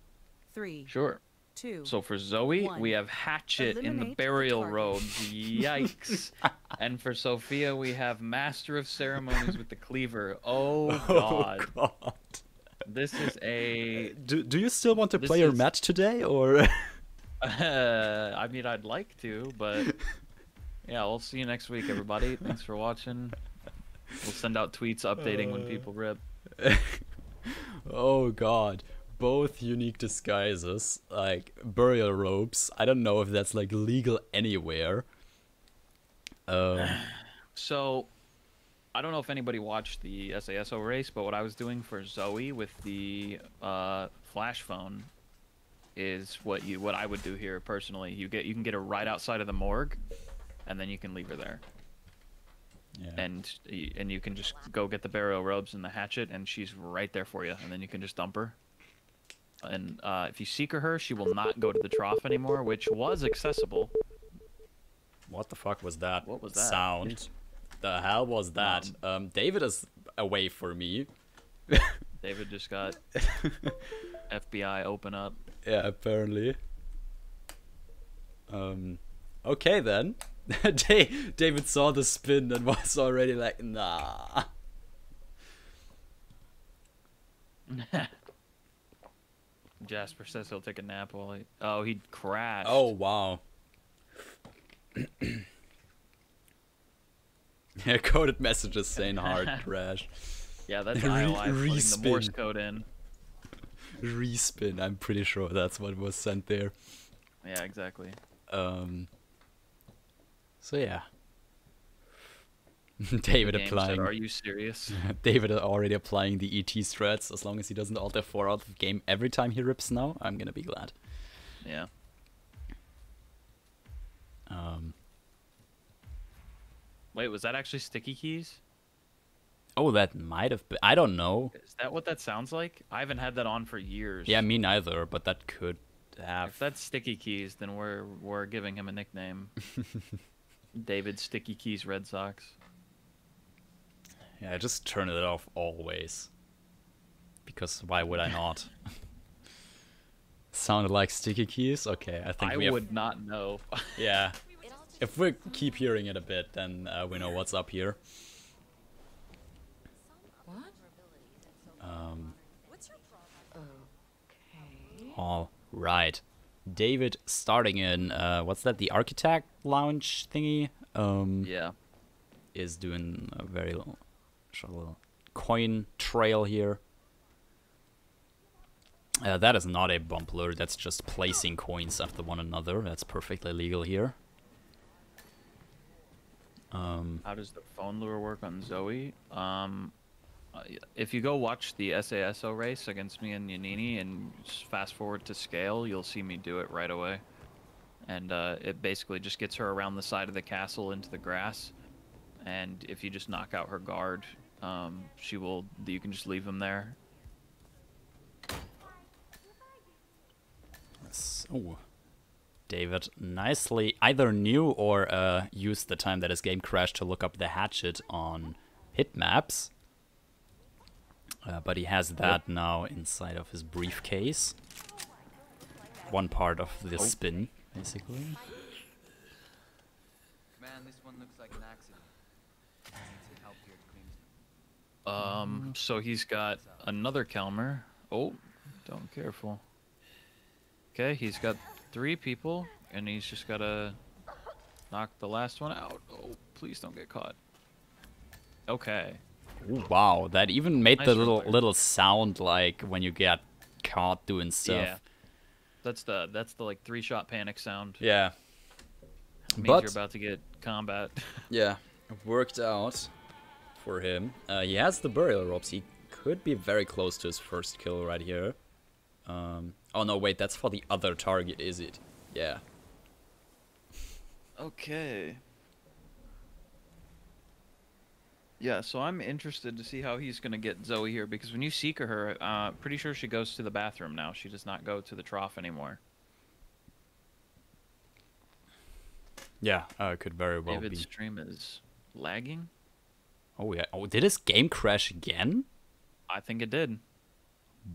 3. Sure. 2. So for Zoe, 1. we have Hatchet in the Eliminate the burial target. robes. Yikes. And for Sophia, we have Master of Ceremonies with the cleaver. Oh, God. Oh, God. This is a... Do you still want to This play your is- match today, or? I mean, I'd like to, but... Yeah, we'll see you next week, everybody. Thanks for watching. We'll send out tweets updating when people rip. Oh God. Both unique disguises, like burial robes. I don't know if that's like legal anywhere. So, I don't know if anybody watched the SASO race, but what I was doing for Zoe with the flash phone is what I would do here personally. You can get her right outside of the morgue, and then you can leave her there. Yeah. And you can just go get the burial robes and the hatchet, and she's right there for you, and then you can just dump her. And if you seeker her, she will not go to the trough anymore, which was accessible. What the fuck was that? What was that? Sound? The hell was that? David is away for me. David just got FBI open up. Yeah, apparently. Okay then. David saw the spin and was already like, nah. Jasper says he'll take a nap while he... Oh, he crashed. Oh, wow. Yeah, coded messages saying hard crash. Yeah, that's IOI putting the respin. Morse code in. Respin, I'm pretty sure that's what was sent there. Yeah, exactly. So yeah. David Game said, applying. are you serious? David already applying the ET strats. As long as he doesn't alter 4 out of game every time he rips now, I'm gonna be glad. Yeah. Um. Wait, was that actually sticky keys? Oh, that might have been. I don't know. Is that what that sounds like? I haven't had that on for years. Yeah, me neither. But that could have. If that's Sticky Keys, then we're giving him a nickname. David Sticky Keys Red Sox. Yeah, just turn it off always. Because why would I not? Sounded like Sticky Keys? Okay, I think I would not know. Yeah. If we keep hearing it a bit, then we know what's up here. What? Okay. All right. David starting in, what's that, the Architect Lounge thingy? Yeah. Is doing a very little coin trail here. That is not a bumpler, that's just placing coins after one another. That's perfectly legal here. How does the phone lure work on Zoe? If you go watch the SASO race against me and Yanini and just fast forward to Sgàil, you'll see me do it right away. And it basically just gets her around the side of the castle into the grass. And if you just knock out her guard, you can just leave him there. So, David nicely either knew or used the time that his game crashed to look up the hatchet on hit maps. But he has that now inside of his briefcase. One part of the spin, basically. Man, this one looks like an accident. I need to help here to clean this. So he's got another Kelmer. Oh, don't careful. Okay, he's got 3 people, and he's just gotta knock the last one out. Oh, please don't get caught. Okay. Ooh, wow, that even made Nice the roller. little sound like when you get caught doing stuff. Yeah. That's the like 3-shot panic sound. Yeah. It means But you're about to get combat. yeah, it worked out for him. He has the burial ropes. He could be very close to his first kill right here. Oh no, wait, that's for the other target, is it? Yeah. Okay. Yeah, so I'm interested to see how he's going to get Zoe here, because when you seek her, pretty sure she goes to the bathroom now. She does not go to the trough anymore. Yeah, could very well David's be. stream is lagging? Oh yeah. Oh, did his game crash again? I think it did.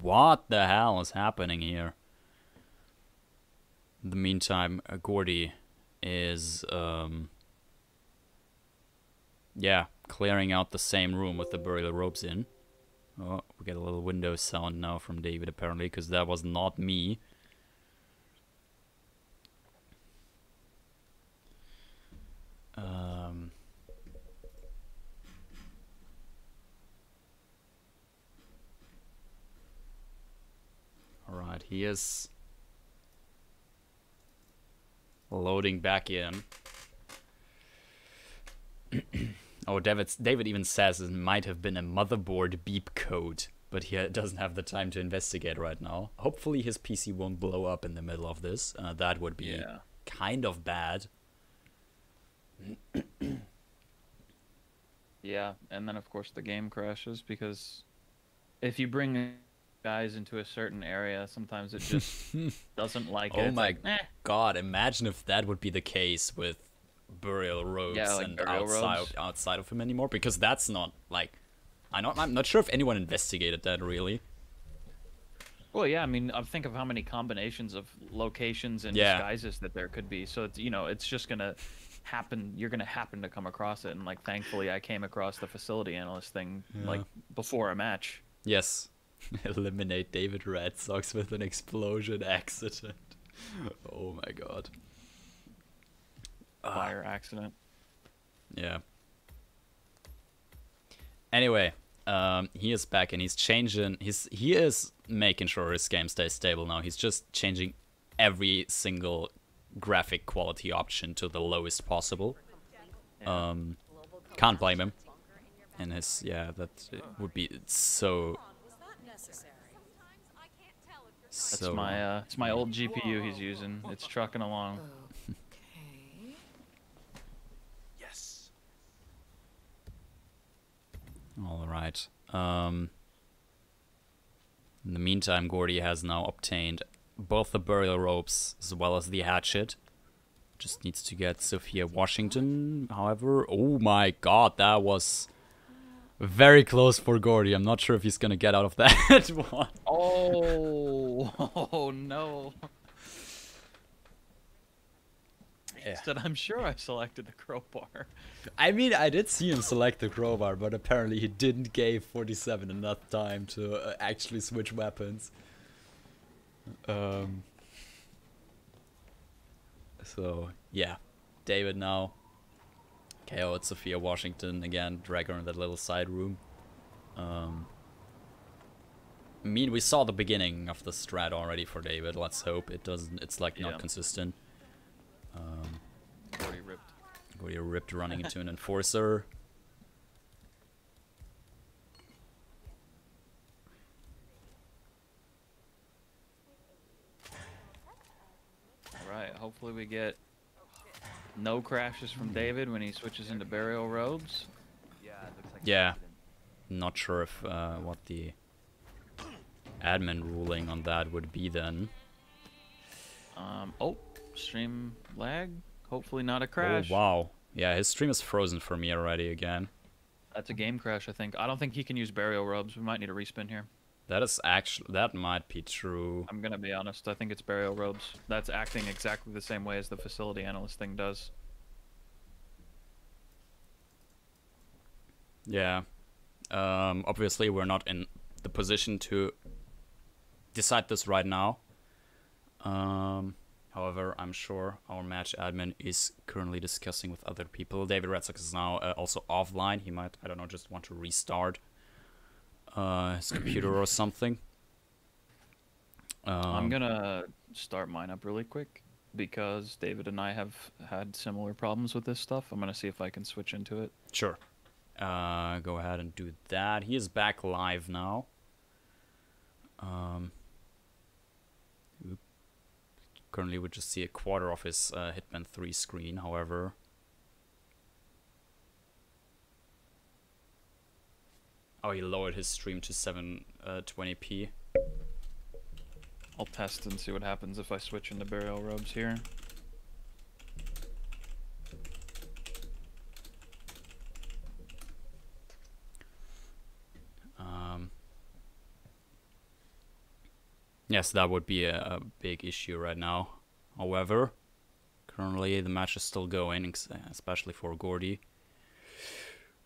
What the hell is happening here? In the meantime, Gordy is, yeah, clearing out the same room with the burial ropes in. Oh, we get a little window sound now from David, apparently, because that was not me. Alright, he is loading back in. Oh, David even says it might have been a motherboard beep code, but he doesn't have the time to investigate right now. Hopefully his PC won't blow up in the middle of this. That would be kind of bad. Yeah, and then of course the game crashes, because if you bring guys into a certain area, sometimes it just doesn't like it. Oh It's my like, eh. god, imagine if that would be the case with burial robes like and burial robes. outside of him anymore, because that's not like I'm not sure if anyone investigated that really. Well, yeah, I mean, I think of how many combinations of locations and disguises that there could be. So it's, it's just gonna happen. You're gonna happen to come across it, and like, thankfully, I came across the facility analyst thing like before a match. Yes. Eliminate David Red Sox with an explosion accident. Oh my god. Fire accident. Yeah. Anyway, he is back and he's changing he is making sure his game stays stable now. He's just changing every single graphic quality option to the lowest possible. Can't blame him. And that would be so That's it's my old GPU he's using. It's trucking along. Okay. All right. Right. In the meantime, Gordy has now obtained both the burial ropes as well as the hatchet. Just needs to get Sophia Washington. However, oh my god, that was very close for Gordy. I'm not sure if he's gonna get out of that one. Oh no. Yeah. Said, I'm sure I selected the crowbar. I mean, I did see him select the crowbar, but apparently he didn't give 47 enough time to actually switch weapons. So, yeah. David now. KOats Sophia Washington again, drag her in that little side room. I mean, we saw the beginning of the strat already for David. Let's hope it doesn't. It's like not consistent. Gordy ripped running into an enforcer. Alright, hopefully we get no crashes from David when he switches into burial robes. Yeah, not sure if what the admin ruling on that would be then. Oh, stream lag. Hopefully not a crash. Oh wow, yeah, his stream is frozen for me already again. That's a game crash, I think. I don't think he can use burial robes. We might need a respin here. That is actually, that might be true. I'm gonna be honest. I think it's burial robes. That's acting exactly the same way as the facility analyst thing does. Yeah. Obviously, we're not in the position to decide this right now. However, I'm sure our match admin is currently discussing with other people. davidredsox is now also offline. He might, I don't know, just want to restart his computer or something. I'm gonna start mine up really quick because David and I have had similar problems with this stuff. I'm gonna see if I can switch into it. Sure. Go ahead and do that. He is back live now. Currently, we just see a quarter of his Hitman 3 screen, however. Oh, he lowered his stream to 720p. I'll test and see what happens if I switch into burial robes here. Yes, that would be a big issue right now. However, currently the match is still going, especially for Gordy,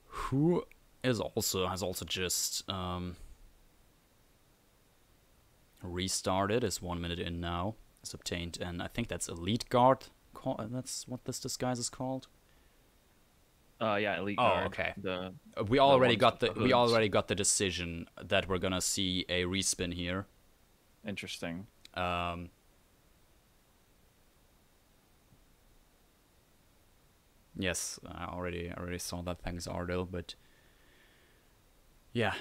who has also just restarted. Is 1 minute in now. Has obtained, and I think that's Elite Guard. That's what this disguise is called. Yeah, Elite Guard. Oh, okay. We already got the decision that we're gonna see a respin here. Interesting. Yes, I already saw that. Thanks, Ardil. But yeah,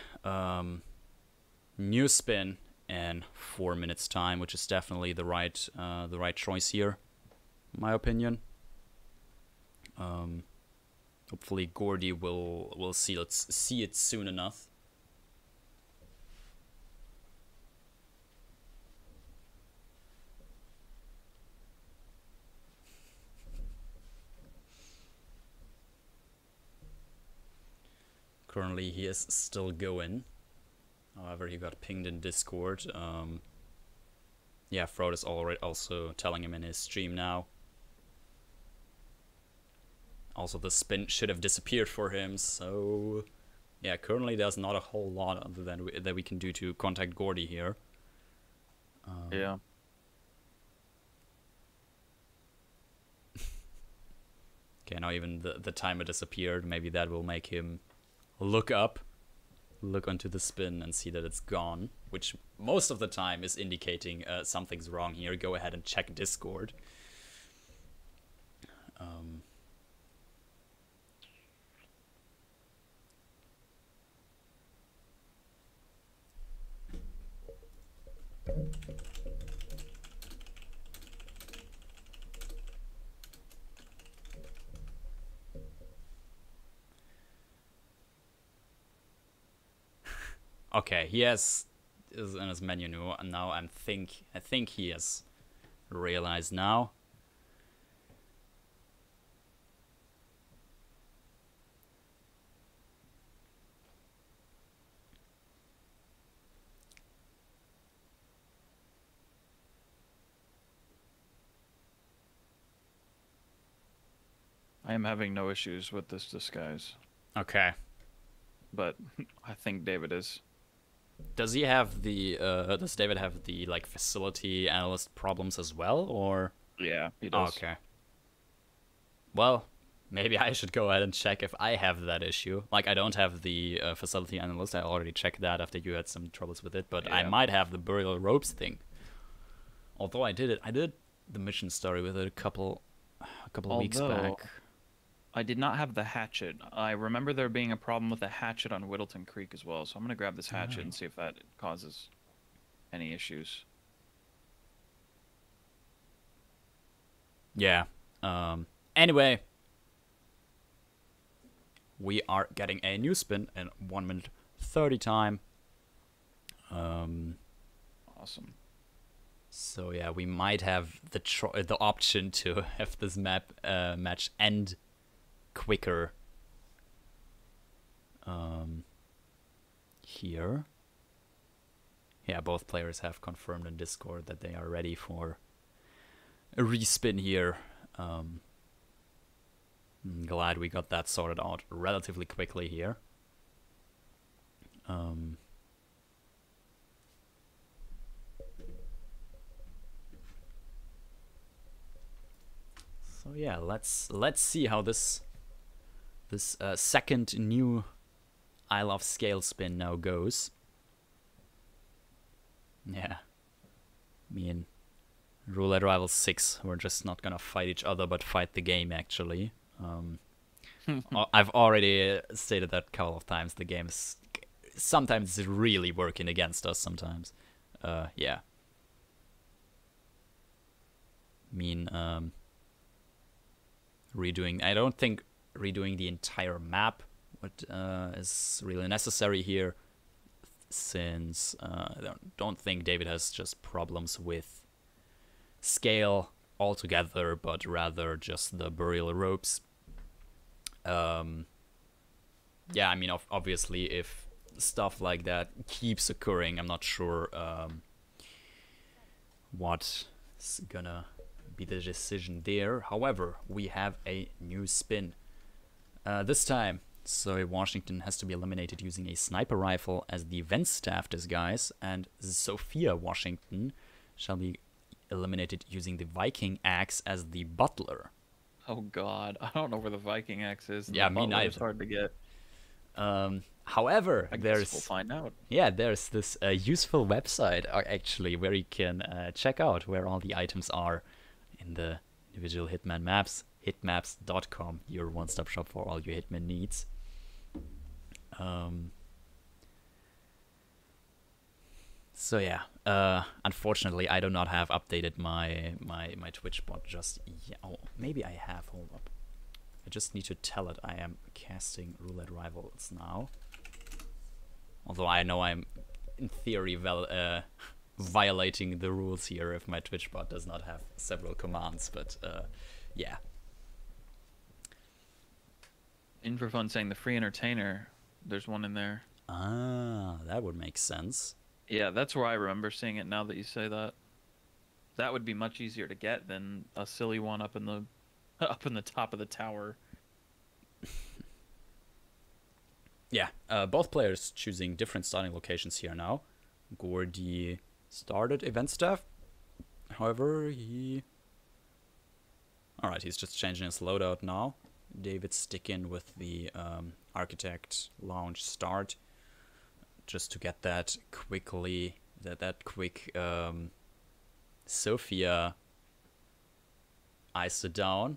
new spin in 4 minutes time, which is definitely the right choice here, in my opinion. Hopefully, Gordy will see it soon enough. Currently, he is still going. However, he got pinged in Discord. Yeah, Frode is already also telling him in his stream now. Also, the spin should have disappeared for him. So, yeah, currently there's not a whole lot other than that we can do to contact Gordy here. Yeah. Okay, now even the timer disappeared. Maybe that will make him look onto the spin and see that it's gone, which most of the time is indicating something's wrong here. Go ahead and check Discord. Okay, he is in his menu now. I think he has realized now. I am having no issues with this disguise, Okay. but I think David is. Does he have the does David have the like facility analyst problems as well, or? Yeah, he does. Okay. Well, maybe I should go ahead and check if I have that issue. Like, I don't have the facility analyst. I already checked that after you had some troubles with it, but I might have the burial ropes thing. Although I did the mission story with it a couple of weeks back. I did not have the hatchet. I remember there being a problem with the hatchet on Whittleton Creek as well, so I'm going to grab this hatchet and see if that causes any issues. Yeah. Anyway, we are getting a new spin in 1 minute 30 time. Awesome. So yeah, we might have the option to have this match end quicker. Here. Yeah, both players have confirmed in Discord that they are ready for a respin here. I'm glad we got that sorted out relatively quickly here. So yeah, let's see how this second new Isle of Sgàil spin now goes. Yeah, me and Roulette Rivals 6, we're just not gonna fight each other, but fight the game, actually. I've already stated that a couple of times. The game is sometimes really working against us sometimes. Yeah. Redoing... I don't think redoing the entire map is really necessary here, since I don't think David has just problems with Sgàil altogether, but rather just the burial ropes. Yeah, I mean, obviously, if stuff like that keeps occurring, I'm not sure what's gonna be the decision there. However, we have a new spin. This time, so Washington has to be eliminated using a sniper rifle as the vent staff disguise, and Sophia Washington shall be eliminated using the Viking axe as the butler. Oh god, I don't know where the Viking axe is. Yeah, me neither. It's hard to get. However, I guess we'll find out. Yeah, there's this useful website actually where you can check out where all the items are in the individual Hitman maps. Hitmaps.com, your one-stop shop for all your Hitman needs. So yeah, unfortunately, I do not have updated my Twitch bot just yet. Oh, maybe I have. Hold up. I just need to tell it I am casting Roulette Rivals now. Although I know I'm, in theory, violating the rules here if my Twitch bot does not have several commands, but yeah. In for fun saying the free entertainer, there's one in there. Ah, that would make sense. Yeah, that's where I remember seeing it now that you say that. That would be much easier to get than a silly one up in the top of the tower. Yeah, both players choosing different starting locations here now. Gordy started event staff. However, alright, he's just changing his loadout now. David sticking with the architect lounge start, just to get that quickly, that quick Sophia ISO down.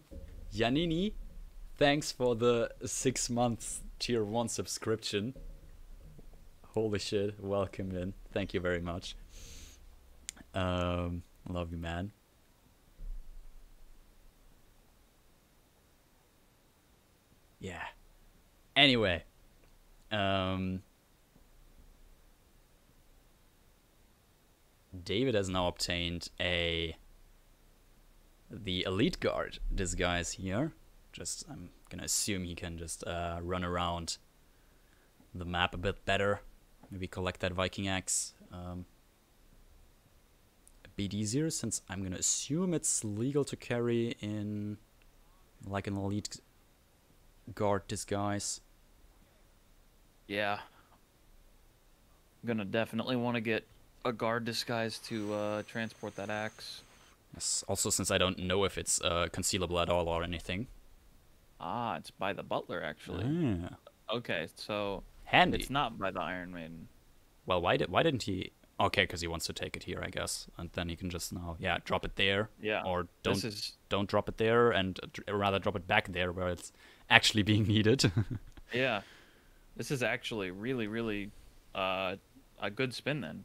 Yanini, thanks for the 6 months tier 1 subscription. Holy shit, welcome in. Thank you very much. Love you, man. Yeah. Anyway, David has now obtained the elite guard disguise here. I'm gonna assume he can just run around the map a bit better. Maybe collect that Viking axe a bit easier, since I'm gonna assume it's legal to carry in like an elite guard disguise. Yeah. I'm gonna definitely want to get a guard disguise to transport that axe. Yes. Also, since I don't know if it's concealable at all or anything. Ah, it's by the butler, actually. Ah. Okay, so Handy. it's not by the Iron Maiden. Well, why didn't he? Okay, because he wants to take it here, I guess, and then he can just now, drop it there. Yeah. Or don't drop it there, and rather drop it back there where it's actually being needed. Yeah. This is actually really, really a good spin then.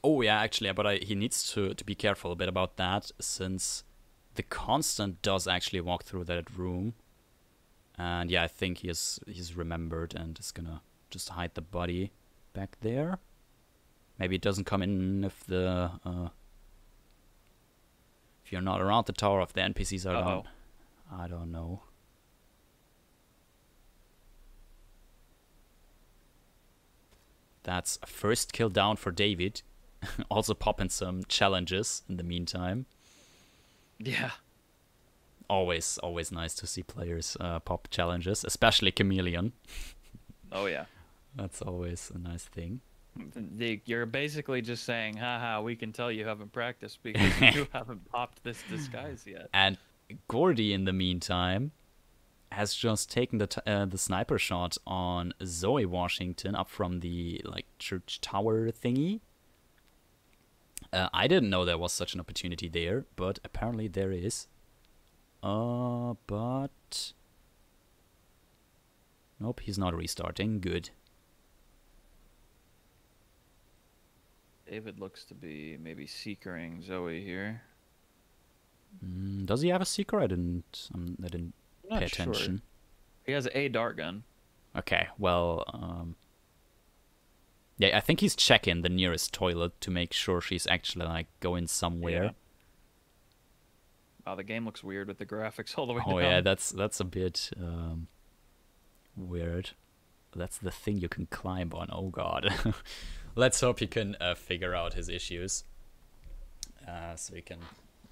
Oh yeah, actually, but he needs to be careful a bit about that, since the constant does actually walk through that room. And yeah, I think he's remembered and is gonna just hide the body back there. Maybe it doesn't come in if you're not around the tower, if the NPCs are gone. I don't know. That's a first kill down for David. Also popping some challenges in the meantime. Yeah. Always nice to see players pop challenges, especially Chameleon. Oh, yeah. That's always a nice thing. You're basically just saying, haha, we can tell you haven't practiced because you haven't popped this disguise yet. And Gordy, in the meantime, has just taken the sniper shot on Zoe Washington up from the church tower thingy. I didn't know there was such an opportunity there, but apparently there is. But nope, he's not restarting. Good. David looks to be maybe seekering Zoe here. Does he have a seeker? I didn't pay attention. Sure. He has a dart gun. Okay, well, yeah, I think he's checking the nearest toilet to make sure she's actually going somewhere. Yeah. Wow, the game looks weird with the graphics all the way down. Oh yeah, that's a bit weird. That's the thing you can climb on. Oh god. Let's hope he can figure out his issues, so he can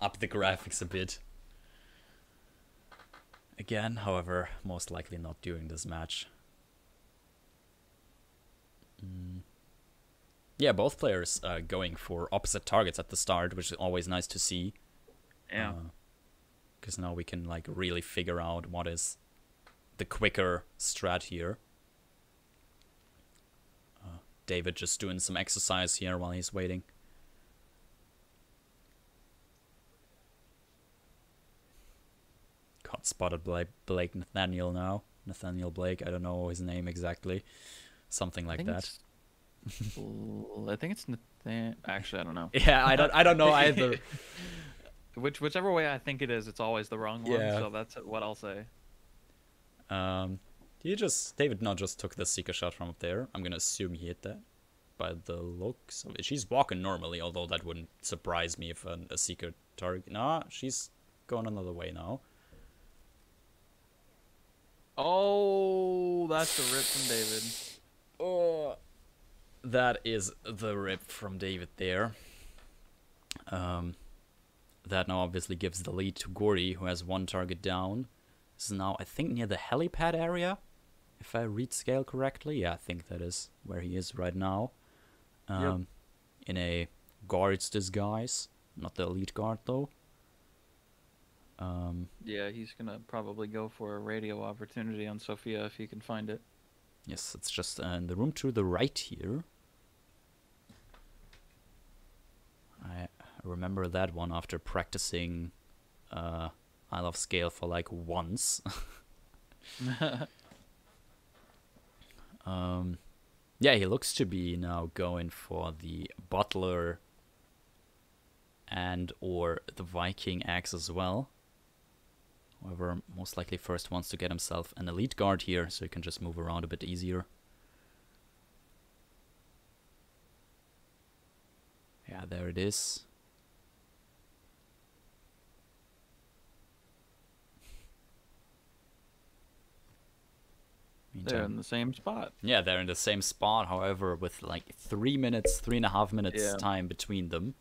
up the graphics a bit. Again, however, most likely not during this match. Yeah, both players going for opposite targets at the start, which is always nice to see. Yeah. Because now we can really figure out what is the quicker strat here. David just doing some exercise here while he's waiting. Got spotted by Blake Nathaniel now. Nathaniel Blake, I don't know his name exactly. Something like that. I think it's Nathan. Actually, I don't know. Yeah, I don't know either. Whichever way I think it is, it's always the wrong one. Yeah. So that's what I'll say. David now just took the seeker shot from up there. I'm gonna assume he hit that by the looks of it. She's walking normally, although that wouldn't surprise me if a seeker target. Nah, she's going another way now. Oh, that's the rip from David. Oh, that is the rip from David there. That now obviously gives the lead to Gordy, who has one target down. This is now, I think, near the helipad area, if I read Sgàil correctly. Yeah, I think that is where he is right now. Yep. In a guard's disguise. Not the elite guard, though. Yeah, he's gonna probably go for a radio opportunity on Sophia if he can find it. Yes, it's just in the room to the right here. I remember that one after practicing I Love Sgàil for once. Yeah, he looks to be now going for the butler and or the Viking axe as well. However, most likely first wants to get himself an elite guard here, so he can just move around a bit easier. Yeah, There it is. They're in the same spot. Yeah, they're in the same spot, however, with like 3.5 minutes time between them.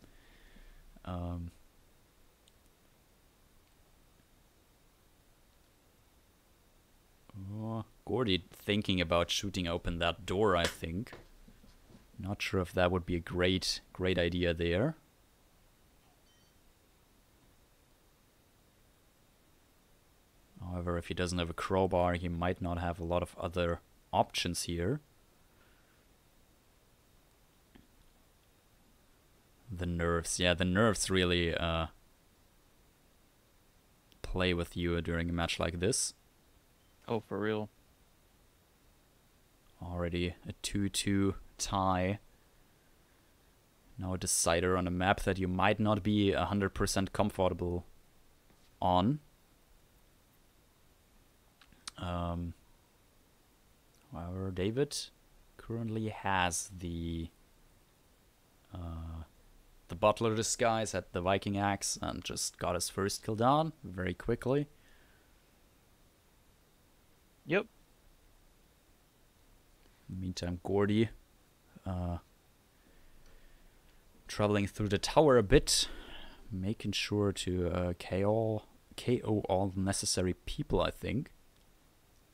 Gordy thinking about shooting open that door, I think. Not sure if that would be a great idea there. However, if he doesn't have a crowbar, he might not have a lot of other options here. The nerves. Yeah, the nerves really play with you during a match like this. Oh, for real. Already a 2-2 tie. Now a decider on a map that you might not be 100% comfortable on. However, David currently has the butler disguise at the Viking axe and just got his first kill down very quickly. Yep. In the meantime, Gordy traveling through the tower a bit, making sure to KO all the necessary people, I think.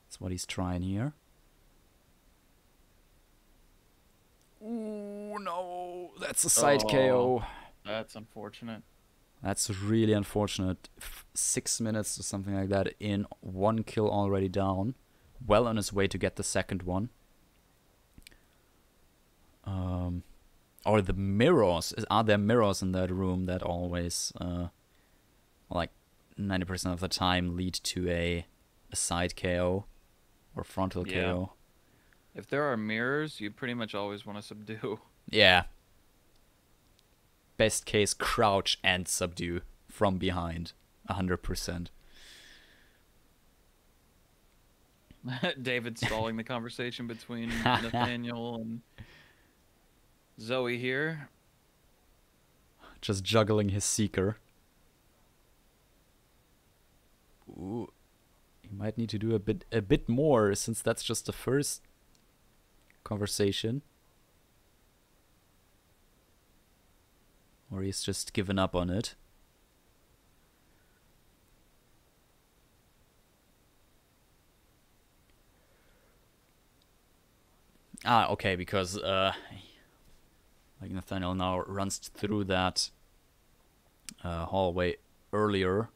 That's what he's trying here. Ooh, no. That's a side KO. That's unfortunate. That's really unfortunate. 6 minutes or something like that in, 1 kill already down. Well on his way to get the second one. Or the mirrors. Are there mirrors in that room that always, like 90% of the time lead to a side KO or frontal KO? If there are mirrors, you pretty much always want to subdue. Yeah. Best case, crouch and subdue from behind. 100%. David stalling the conversation between Nathaniel and Zoe here. Just juggling his seeker. Ooh. He might need to do a bit more, since that's just the first conversation. Or he's just given up on it. Okay, because like Nathaniel now runs through that hallway earlier.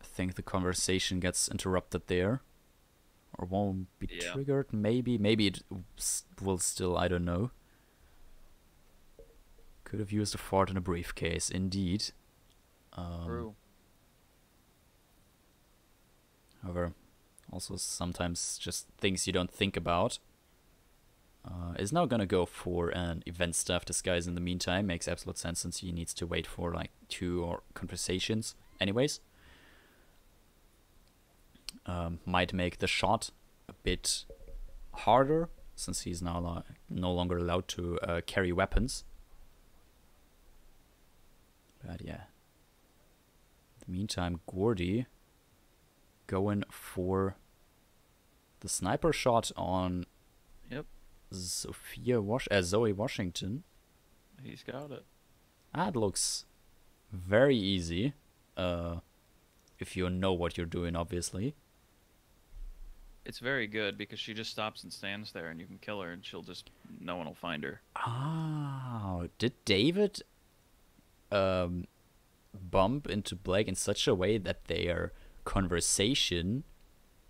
I think the conversation gets interrupted there. Or won't be triggered, maybe. Maybe it will still, I don't know. Could have used a fart in a briefcase, indeed. True. However, also sometimes just things you don't think about. Is now gonna go for an event staff disguise in the meantime. Makes absolute sense since he needs to wait for like 2 conversations anyways. Might make the shot a bit harder since he's now no longer allowed to carry weapons. But yeah. In the meantime, Gordy going for the sniper shot on Zoe Washington. He's got it. That looks very easy. If you know what you're doing, obviously. It's very good because she just stops and stands there and you can kill her and no one will find her. Oh, did David bump into Blake in such a way that their conversation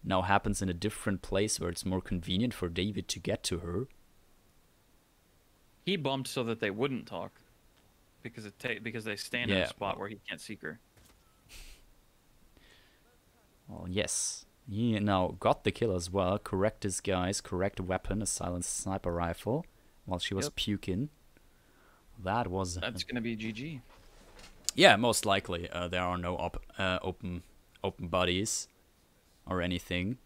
now happens in a different place where it's more convenient for David to get to her? He bumped so that they wouldn't talk because they stand in a spot where he can't see her. Well, yes. He now got the kill as well. Correct disguise, correct weapon, a silenced sniper rifle, while she was puking. That's gonna be GG. Yeah, most likely. There are no open bodies or anything.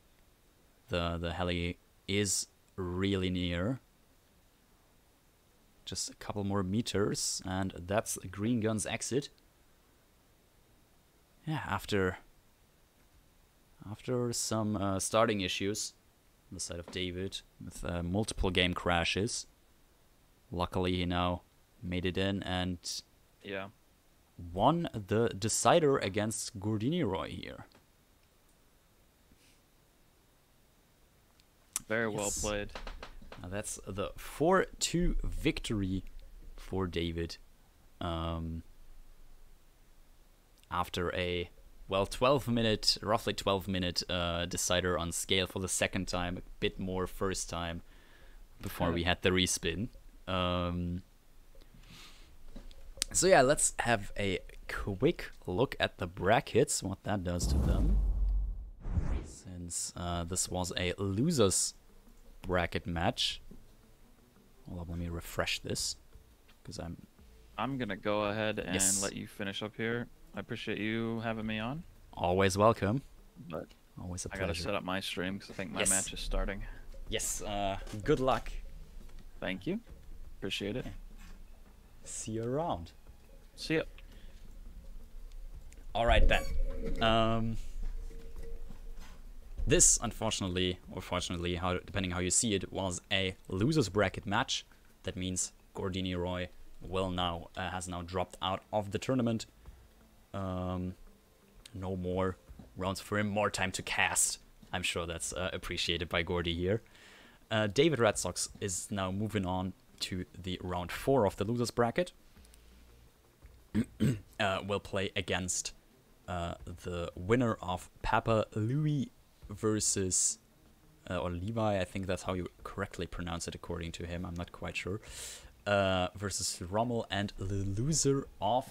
The heli is really near. just a couple more meters, and that's Green Gun's exit. Yeah, after some starting issues on the side of David with multiple game crashes, luckily he now made it in and won the decider against Gordiniroy here. Very well played. Now that's the 4-2 victory for David. After a roughly 12-minute decider on Sgàil for the second time, a bit more first time before we had the respin. So yeah, let's have a quick look at the brackets, what that does to them. Since this was a losers bracket match. Hold up, let me refresh this, because I'm gonna go ahead and let you finish up here. I appreciate you having me on. Always welcome. But always a I pleasure. gotta set up my stream because I think my match is starting. Yes. Good luck. Thank you. Appreciate it. See you around. See ya. All right then. This, unfortunately, or fortunately, depending how you see it, was a losers bracket match. That means Gordiniroy has now dropped out of the tournament. No more rounds for him, more time to cast. I'm sure that's appreciated by Gordy here. davidredsox is now moving on to the round 4 of the losers bracket. Will play against the winner of Papa Louis versus or Levi, I think that's how you correctly pronounce it according to him, I'm not quite sure, versus Rommel, and the loser of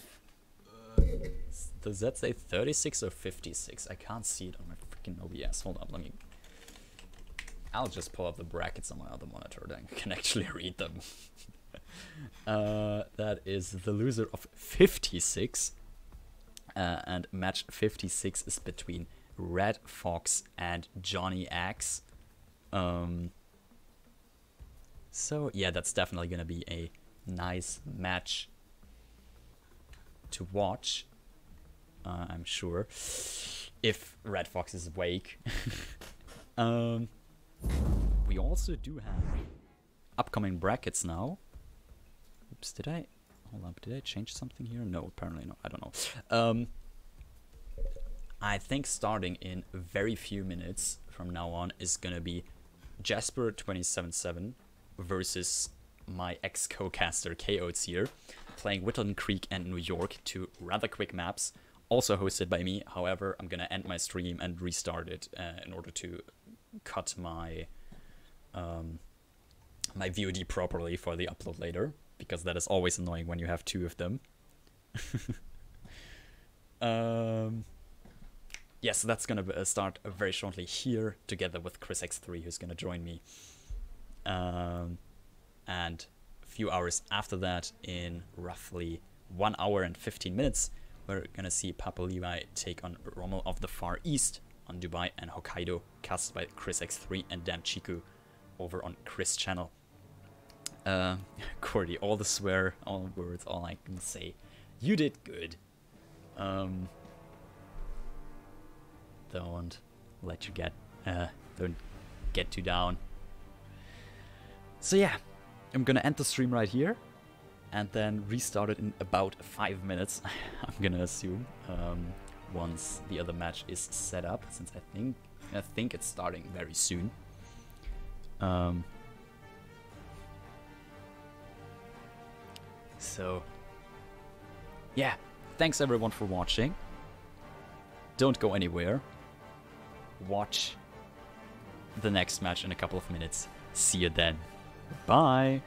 does that say 36 or 56? I can't see it on my freaking OBS. Hold up, I'll just pull up the brackets on my other monitor, then I can actually read them. That is the loser of 56, and match 56 is between Red Fox and Johnny Axe. So yeah, that's definitely gonna be a nice match to watch, I'm sure, if Red Fox is awake. We also do have upcoming brackets now. Oops, did I change something here? No, apparently not. I don't know. I think starting in very few minutes from now on is gonna be Jasper 27-7 versus my ex-co-caster KOats here, playing Whittleston Creek and New York, two rather quick maps, also hosted by me. However, I'm gonna end my stream and restart it in order to cut my my VOD properly for the upload later, because that is always annoying when you have two of them. Yes, so that's gonna start very shortly here, together with Chris X3, who's gonna join me. And a few hours after that, in roughly 1 hour and 15 minutes, we're gonna see Papa Levi take on Rommel of the Far East on Dubai and Hokkaido, cast by Chris X3 and Damn Chiku over on Chris' channel. Cordy, all the swear, all the words, all I can say. You did good. Don't let you don't get too down. So yeah, I'm gonna end the stream right here and then restart it in about 5 minutes. I'm gonna assume, once the other match is set up, since I think it's starting very soon. So yeah, thanks everyone for watching. Don't go anywhere. Watch the next match in a couple of minutes. See you then. Bye.